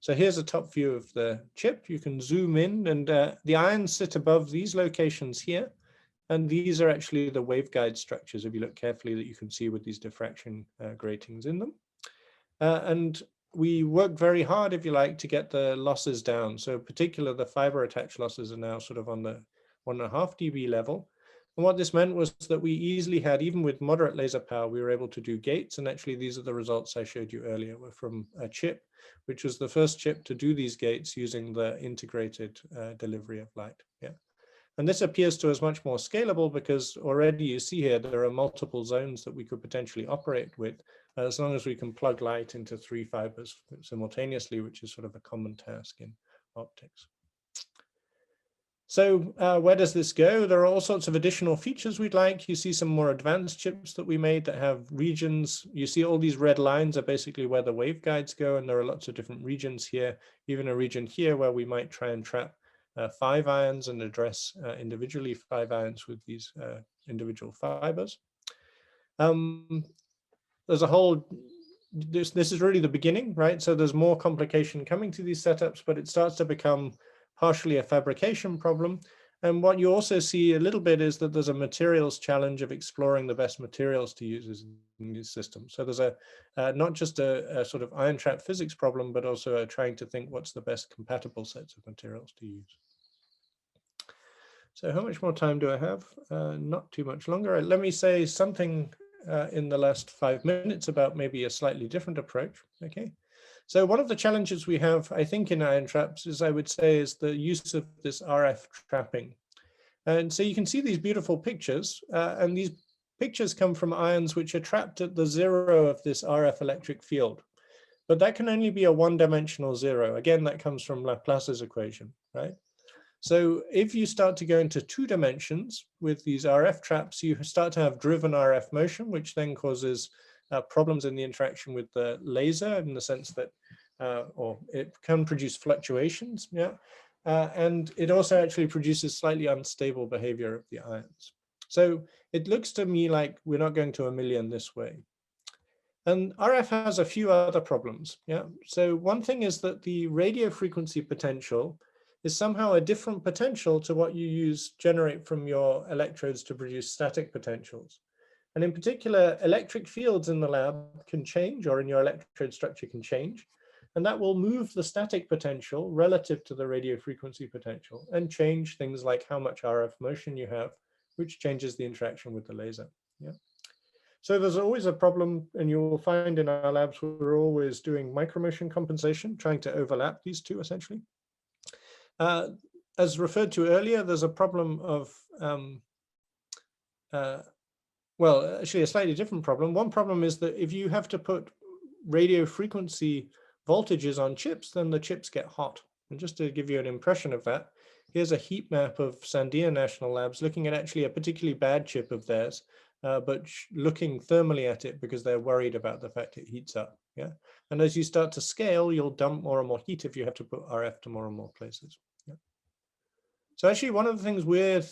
So here's a top view of the chip. You can zoom in, and the ions sit above these locations here. And these are actually the waveguide structures, if you look carefully, that you can see with these diffraction gratings in them. And we work very hard, if you like, to get the losses down. So in particular, the fiber attached losses are now sort of on the 1.5 dB level. And what this meant was that we easily had, even with moderate laser power, we were able to do gates. And actually, these are the results I showed you earlier, were from a chip, which was the first chip to do these gates using the integrated delivery of light. Yeah. And this appears to us much more scalable because already you see here, there are multiple zones that we could potentially operate with as long as we can plug light into 3 fibers simultaneously, which is sort of a common task in optics. So where does this go? There are all sorts of additional features we'd like. You see some more advanced chips that we made that have regions. You see all these red lines are basically where the waveguides go, and there are lots of different regions here, even a region here where we might try and trap 5 ions and address individually 5 ions with these individual fibers. There's a whole, this is really the beginning, right? So there's more complication coming to these setups, but it starts to become partially a fabrication problem. And what you also see a little bit is that there's a materials challenge of exploring the best materials to use in these systems. So there's not just a sort of ion trap physics problem, but also trying to think what's the best compatible sets of materials to use. So how much more time do I have? Not too much longer. Let me say something in the last 5 minutes about maybe a slightly different approach. Okay. So one of the challenges we have, I think, in ion traps is, I would say, is the use of this RF trapping. And so you can see these beautiful pictures, and these pictures come from ions which are trapped at the 0 of this RF electric field. But that can only be a one-dimensional 0. Again, that comes from Laplace's equation, right? So if you start to go into 2 dimensions with these RF traps, you start to have driven RF motion, which then causes problems in the interaction with the laser, in the sense that, or it can produce fluctuations, yeah, and it also actually produces slightly unstable behavior of the ions. So it looks to me like we're not going to a million this way. And RF has a few other problems, yeah. So one thing is that the radio frequency potential is somehow a different potential to what you generate from your electrodes to produce static potentials. And in particular, electric fields in the lab can change, or in your electrode structure can change. And that will move the static potential relative to the radio frequency potential and change things like how much RF motion you have, which changes the interaction with the laser. Yeah. So there's always a problem, and you will find in our labs, we're always doing micromotion compensation, trying to overlap these two essentially. As referred to earlier, there's a problem of, well, actually a slightly different problem. One problem is that if you have to put radio frequency voltages on chips, then the chips get hot. And just to give you an impression of that, here's a heat map of Sandia National Labs looking at actually a particularly bad chip of theirs, but looking thermally at it because they're worried about the fact it heats up. Yeah. And as you start to scale, you'll dump more and more heat if you have to put RF to more and more places. Yeah. So actually, one of the things we're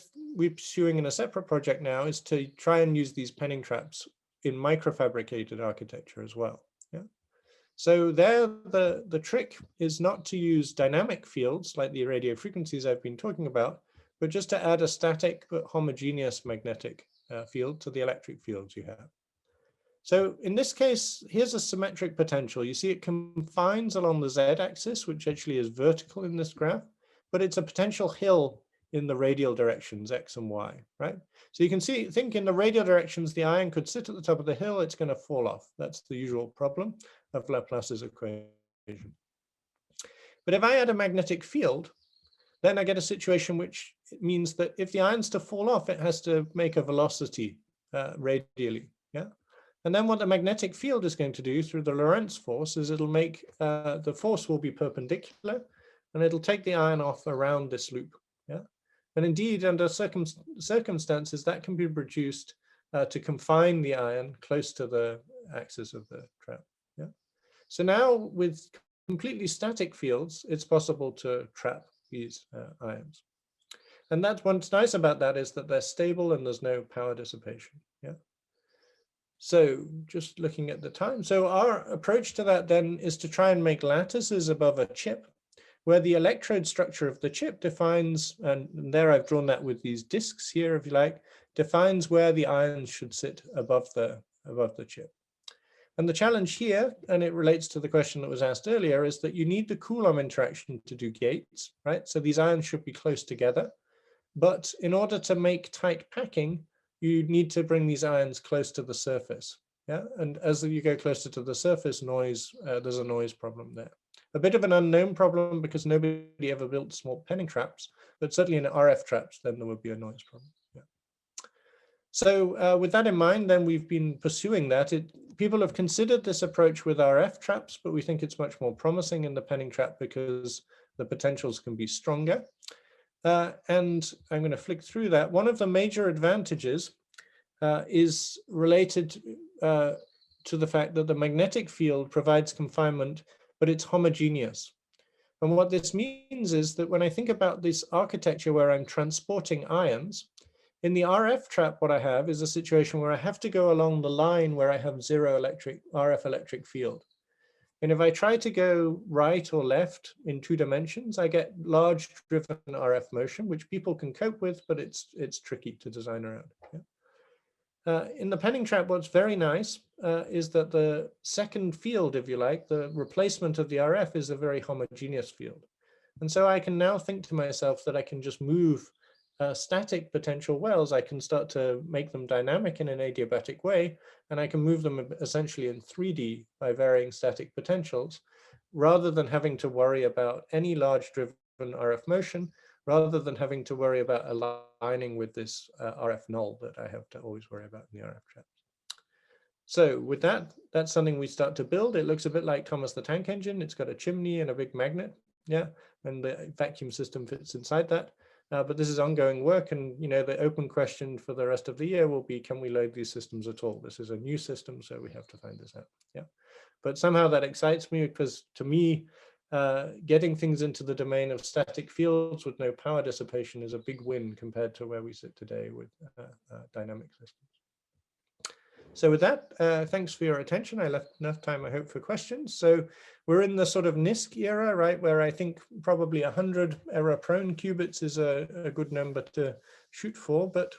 pursuing in a separate project now is to try and use these penning traps in microfabricated architecture as well. Yeah. So there, the trick is not to use dynamic fields like the radio frequencies I've been talking about, but just to add a static but homogeneous magnetic field to the electric fields you have. So in this case, here's a symmetric potential. You see it confines along the z-axis, which actually is vertical in this graph, but it's a potential hill in the radial directions, x and y, right? So you can think in the radial directions, the ion could sit at the top of the hill, it's going to fall off. That's the usual problem of Laplace's equation. But if I add a magnetic field, then I get a situation which means that if the ion's to fall off, it has to make a velocity radially, yeah? And then what the magnetic field is going to do through the Lorentz force is it'll make, the force will be perpendicular, and it'll take the ion off around this loop, yeah? And indeed, under circumstances, that can be produced to confine the ion close to the axis of the trap, yeah? So now with completely static fields, it's possible to trap these ions. And that's what's nice about that, is that they're stable and there's no power dissipation, yeah? So just looking at the time. So our approach to that then is to try and make lattices above a chip, where the electrode structure of the chip defines, and there I've drawn that with these discs here, if you like, defines where the ions should sit above the chip. And the challenge here, and it relates to the question that was asked earlier, is that you need the Coulomb interaction to do gates, right? So these ions should be close together. But in order to make tight packing, you need to bring these ions close to the surface. Yeah, and as you go closer to the surface, there's a noise problem there. A bit of an unknown problem because nobody ever built small penning traps, but certainly in RF traps, then there would be a noise problem. Yeah. So with that in mind, then we've been pursuing that. People have considered this approach with RF traps, but we think it's much more promising in the penning trap because the potentials can be stronger. And I'm going to flick through that. One of the major advantages is related to the fact that the magnetic field provides confinement, but it's homogeneous. And what this means is that when I think about this architecture where I'm transporting ions, in the RF trap, what I have is a situation where I have to go along the line where I have zero RF electric field. And if I try to go right or left in 2 dimensions, I get large driven RF motion, which people can cope with, but it's tricky to design around. Yeah. In the penning trap, what's very nice is that the second field, if you like, the replacement of the RF is a very homogeneous field. And so I can now think to myself that I can just move static potential wells. I can start to make them dynamic in an adiabatic way, and I can move them essentially in 3D by varying static potentials, rather than having to worry about any large driven RF motion, rather than having to worry about aligning with this RF null that I have to always worry about in the RF traps. So with that, that's something we start to build. It looks a bit like Thomas the Tank Engine. It's got a chimney and a big magnet, yeah, and the vacuum system fits inside that. But this is ongoing work, and the open question for the rest of the year will be, can we load these systems at all? This is a new system, so we have to find this out. Yeah, but somehow that excites me because to me, getting things into the domain of static fields with no power dissipation is a big win compared to where we sit today with dynamic systems. So with that, thanks for your attention. I left enough time, I hope, for questions. So we're in the sort of NISQ era, right, where I think probably 100 error-prone qubits is a good number to shoot for. But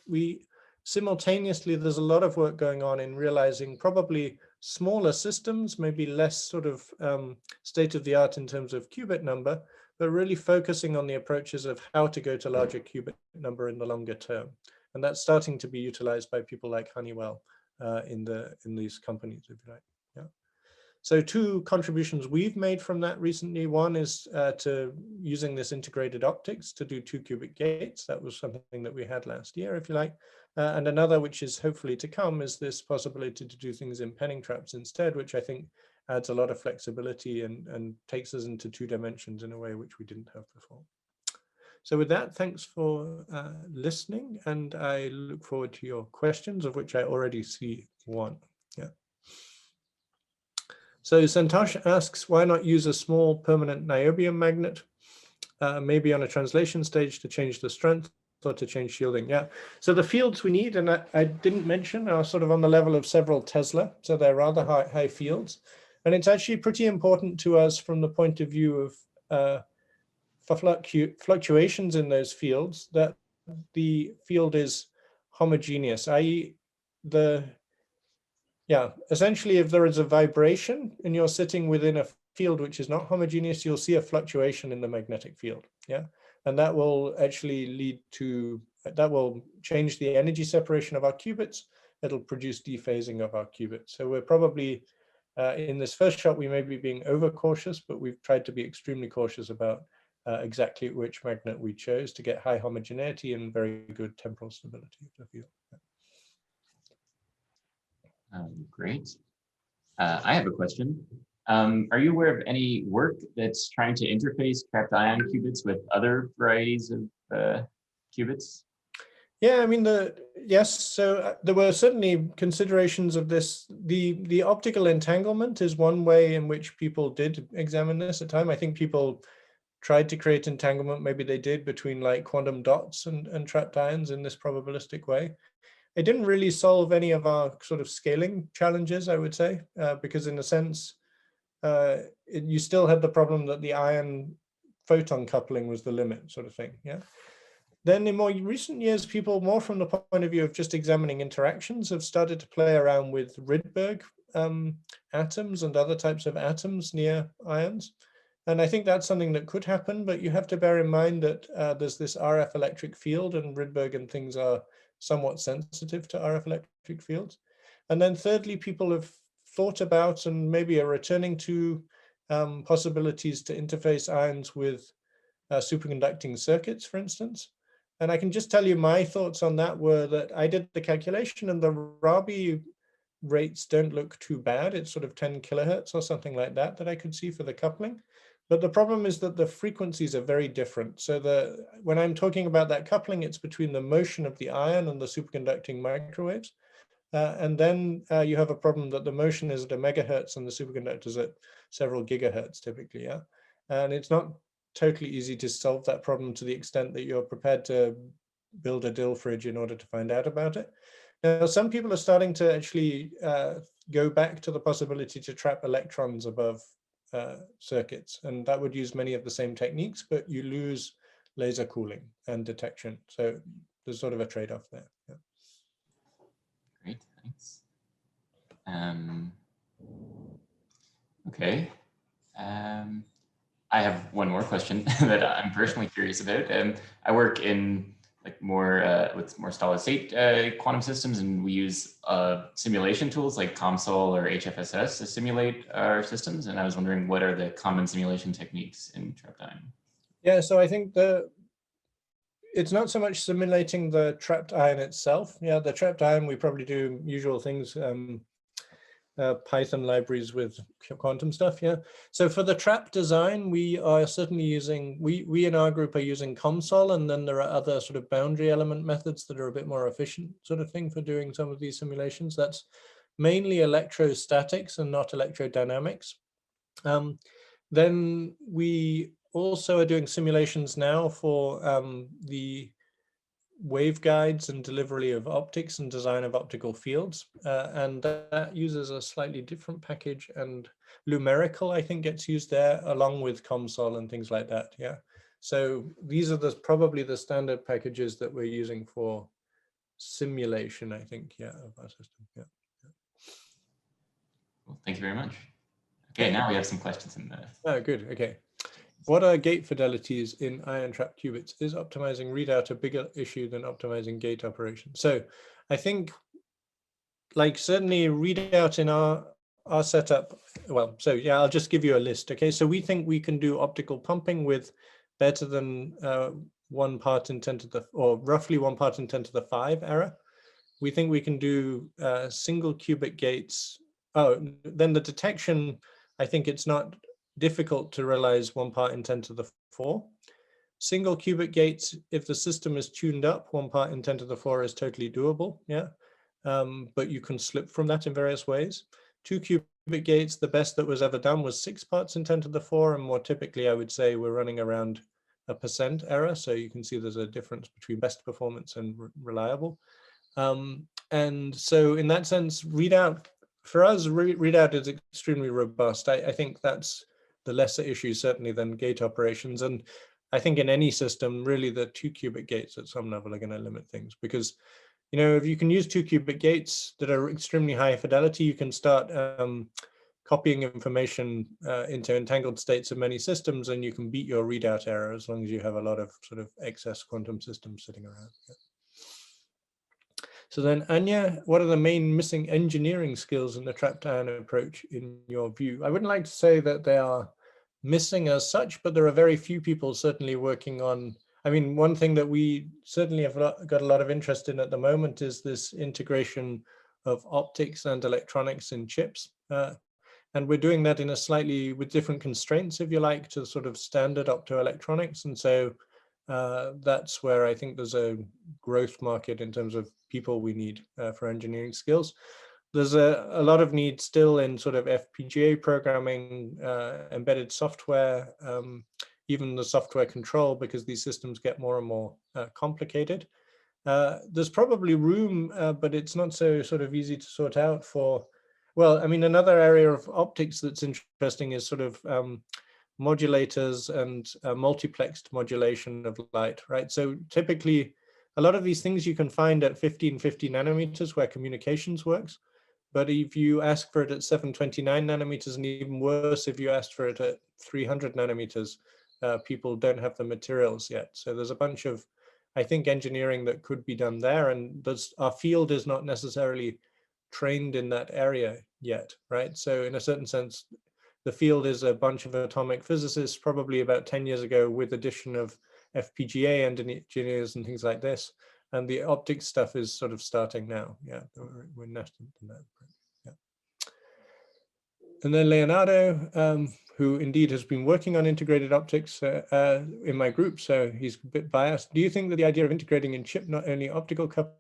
simultaneously, there's a lot of work going on in realizing probably smaller systems, maybe less sort of state-of-the-art in terms of qubit number, but really focusing on the approaches of how to go to larger qubit number in the longer term. And that's starting to be utilized by people like Honeywell. In these companies, if you like. Yeah. So 2 contributions we've made from that recently. One is to using this integrated optics to do 2 qubit gates. That was something that we had last year, if you like. And another, which is hopefully to come, is this possibility to do things in penning traps instead, which I think adds a lot of flexibility and takes us into 2 dimensions in a way which we didn't have before. So with that, thanks for listening, and I look forward to your questions, of which I already see one. Yeah. So Santosh asks, why not use a small permanent niobium magnet, maybe on a translation stage to change the strength or to change shielding? Yeah. So the fields we need, and I didn't mention, are sort of on the level of several Tesla. So they're rather high fields. And it's actually pretty important to us from the point of view of for fluctuations in those fields, that the field is homogeneous, i.e. essentially if there is a vibration and you're sitting within a field which is not homogeneous, you'll see a fluctuation in the magnetic field, yeah? And that will actually that will change the energy separation of our qubits. It'll produce dephasing of our qubits. So we're probably, in this first shot, we may be being overcautious, but we've tried to be extremely cautious about exactly which magnet we chose to get high homogeneity and very good temporal stability of the field. Great. I have a question. Are you aware of any work that's trying to interface trapped ion qubits with other varieties of qubits? Yeah, I mean, yes. So there were certainly considerations of this. The optical entanglement is one way in which people did examine this at time. I think people tried to create entanglement, maybe they did, between like quantum dots and trapped ions in this probabilistic way. It didn't really solve any of our sort of scaling challenges, I would say, because in a sense, you still had the problem that the ion photon coupling was the limit, sort of thing. Yeah. Then in more recent years, people more from the point of view of just examining interactions have started to play around with Rydberg atoms and other types of atoms near ions. And I think that's something that could happen, but you have to bear in mind that there's this RF electric field, and Rydberg and things are somewhat sensitive to RF electric fields. And then thirdly, people have thought about and maybe are returning to possibilities to interface ions with superconducting circuits, for instance. And I can just tell you my thoughts on that were that I did the calculation and the Rabi rates don't look too bad. It's sort of 10 kilohertz or something like that I could see for the coupling. But the problem is that the frequencies are very different. So when I'm talking about that coupling, it's between the motion of the ion and the superconducting microwaves. And then you have a problem that the motion is at a megahertz and the superconductor is at several gigahertz typically, yeah? And it's not totally easy to solve that problem to the extent that you're prepared to build a dill fridge in order to find out about it. Now, some people are starting to actually go back to the possibility to trap electrons above circuits, and that would use many of the same techniques, but you lose laser cooling and detection. So there's sort of a trade-off there. Yeah. Great, thanks. Okay. I have one more question that I'm personally curious about. I work in like more with more solid state quantum systems, and we use simulation tools like COMSOL or HFSS to simulate our systems. And I was wondering, what are the common simulation techniques in trapped ion? Yeah, so I think it's not so much simulating the trapped ion itself. Yeah, the trapped ion, we probably do usual things, Python libraries with quantum stuff, yeah. So for the trap design, we are certainly using, we in our group are using COMSOL, and then there are other sort of boundary element methods that are a bit more efficient sort of thing for doing some of these simulations. That's mainly electrostatics and not electrodynamics. Then we also are doing simulations now for the waveguides and delivery of optics and design of optical fields. And that uses a slightly different package, and Lumerical, I think, gets used there along with COMSOL and things like that. Yeah. So these are probably the standard packages that we're using for simulation, I think, yeah, of our system. Yeah. Well, thank you very much. Okay, now we have some questions in the... Oh, good. Okay. What are gate fidelities in ion trap qubits? Is optimizing readout a bigger issue than optimizing gate operation? So I think, like, certainly readout in our setup, well, so yeah, I'll just give you a list. Okay, so we think we can do optical pumping with better than 1 part in 10 to the, or roughly 1 part in 10 to the 5 error. We think we can do single qubit gates. Oh, then the detection, I think it's not difficult to realize 1 part in 10 to the 4. Single qubit gates, if the system is tuned up, 1 part in 10 to the 4 is totally doable, yeah. But you can slip from that in various ways. 2 qubit gates, the best that was ever done was 6 parts in 10 to the 4, and more typically I would say we're running around 1% error, so you can see there's a difference between best performance and reliable. And so in that sense, readout, for us, readout is extremely robust. I think that's the lesser issue certainly than gate operations. And I think in any system, really the 2 qubit gates at some level are going to limit things, because, you know, if you can use 2 qubit gates that are extremely high fidelity, you can start copying information into entangled states of many systems, and you can beat your readout error as long as you have a lot of sort of excess quantum systems sitting around. Yeah. So then, Anya, what are the main missing engineering skills in the trapped ion approach in your view? I wouldn't like to say that they are missing as such, but there are very few people certainly working on, I mean, one thing that we certainly have got a lot of interest in at the moment is this integration of optics and electronics in chips. And we're doing that in a slightly, with different constraints, if you like, to sort of standard optoelectronics. And so that's where I think there's a growth market in terms of people we need for engineering skills. There's a lot of need still in sort of FPGA programming, embedded software, even the software control, because these systems get more and more complicated. There's probably room, but it's not so sort of easy to sort out for, well, I mean, another area of optics that's interesting is sort of modulators and multiplexed modulation of light, right? So typically, a lot of these things you can find at 1550 nanometers where communications works. But if you ask for it at 729 nanometers, and even worse, if you asked for it at 300 nanometers, people don't have the materials yet. So there's a bunch of, I think, engineering that could be done there. And our field is not necessarily trained in that area yet, right? So in a certain sense, the field is a bunch of atomic physicists, probably about 10 years ago, with addition of FPGA engineers and things like this. And the optics stuff is sort of starting now. Yeah, we're nascent in that. Yeah. And then Leonardo, who indeed has been working on integrated optics in my group, so he's a bit biased. Do you think that the idea of integrating in chip not only optical coupling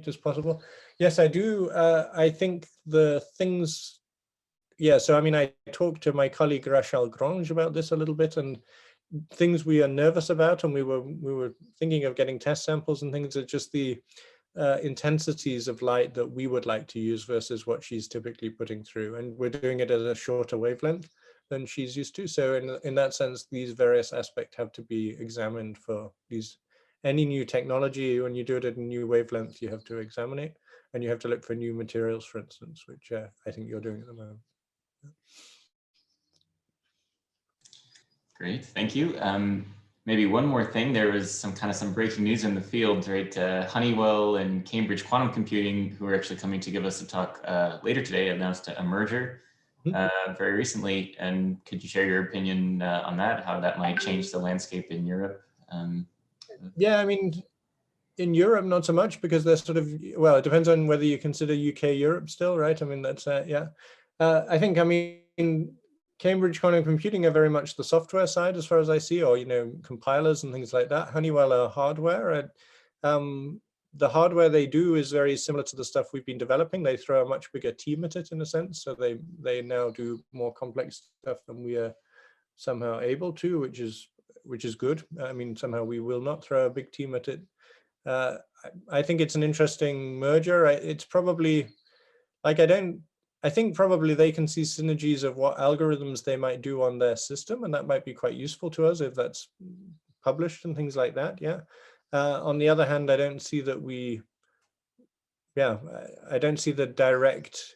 is possible? Yes, I do. I think the things, yeah, so I mean, I talked to my colleague Rachel Grange about this a little bit, and things we are nervous about, and we were thinking of getting test samples and things, are just the intensities of light that we would like to use versus what she's typically putting through, and we're doing it at a shorter wavelength than she's used to. So in that sense, these various aspects have to be examined for these. Any new technology, when you do it at a new wavelength, you have to examine it, and you have to look for new materials, for instance, which I think you're doing at the moment. Great, thank you. Maybe one more thing, there was some breaking news in the field, right? Honeywell and Cambridge Quantum Computing, who are actually coming to give us a talk later today, announced a merger very recently. And could you share your opinion on that, how that might change the landscape in Europe? Yeah, I mean, in Europe, not so much, because they're sort of, well, it depends on whether you consider UK Europe still, right? I mean, that's, yeah. I think, I mean, Cambridge Quantum Computing are very much the software side, as far as I see, or, you know, compilers and things like that. Honeywell are hardware. The hardware they do is very similar to the stuff we've been developing. They throw a much bigger team at it, in a sense. So they now do more complex stuff than we are somehow able to, which is good. I mean, somehow we will not throw a big team at it. I think it's an interesting merger. It's probably like, I think probably they can see synergies of what algorithms they might do on their system, and that might be quite useful to us if that's published and things like that. Yeah. On the other hand, I don't see that I don't see the direct,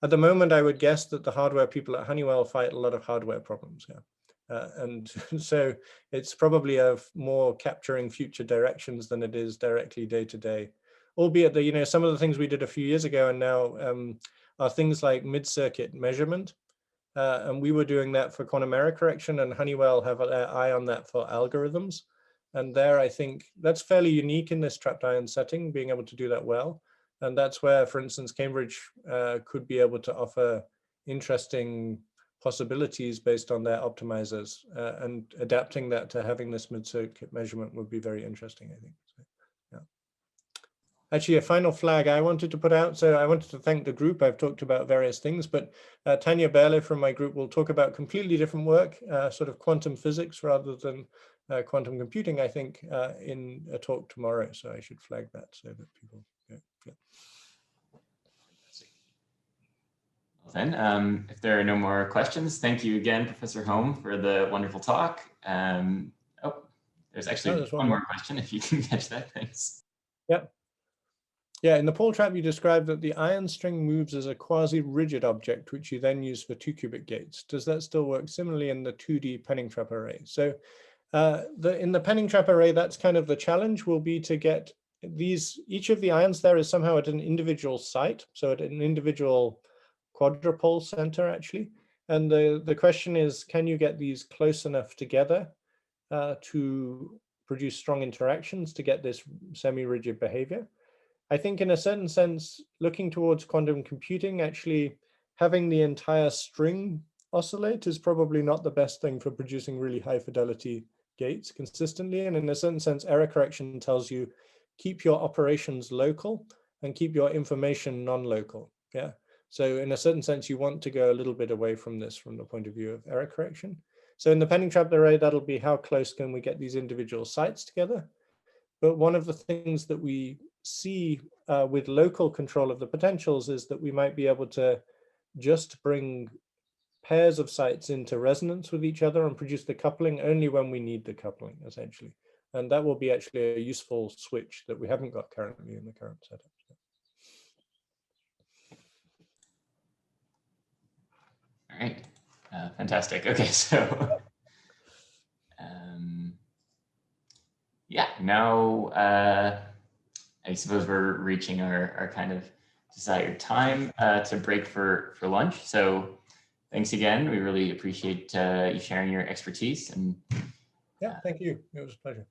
at the moment, I would guess that the hardware people at Honeywell fight a lot of hardware problems. Yeah. And so it's probably more capturing future directions than it is directly day to day, albeit that, you know, some of the things we did a few years ago and now are things like mid-circuit measurement. And we were doing that for quantum error correction, and Honeywell have their eye on that for algorithms. And there, I think that's fairly unique in this trapped ion setting, being able to do that well. And that's where, for instance, Cambridge could be able to offer interesting possibilities based on their optimizers, and adapting that to having this mid-circuit measurement would be very interesting, I think. So, yeah. Actually, a final flag I wanted to put out. So I wanted to thank the group. I've talked about various things, but Tanya Berle from my group will talk about completely different work, sort of quantum physics rather than quantum computing, I think, in a talk tomorrow. So I should flag that so that people, yeah. Then, if there are no more questions, thank you again, Professor Holm, for the wonderful talk. Oh, there's actually one more question, if you can catch that, thanks. Yeah. Yeah, in the Paul trap, you described that the ion string moves as a quasi-rigid object, which you then use for 2-qubit gates. Does that still work similarly in the 2D penning trap array? So in the penning trap array, that's kind of the challenge, will be to get these, each of the ions there is somehow at an individual site, so at an individual quadrupole center, actually. And the question is, can you get these close enough together to produce strong interactions to get this semi-rigid behavior? I think in a certain sense, looking towards quantum computing, actually having the entire string oscillate is probably not the best thing for producing really high fidelity gates consistently. And in a certain sense, error correction tells you keep your operations local and keep your information non-local. Yeah. So in a certain sense, you want to go a little bit away from this from the point of view of error correction. So in the penning trap array, that'll be how close can we get these individual sites together. But one of the things that we see with local control of the potentials is that we might be able to just bring pairs of sites into resonance with each other and produce the coupling only when we need the coupling, essentially. And that will be actually a useful switch that we haven't got currently in the current setup. All right, fantastic. Okay, so yeah, now I suppose we're reaching our kind of desired time to break for lunch. So thanks again. We really appreciate you sharing your expertise. And yeah, thank you. It was a pleasure.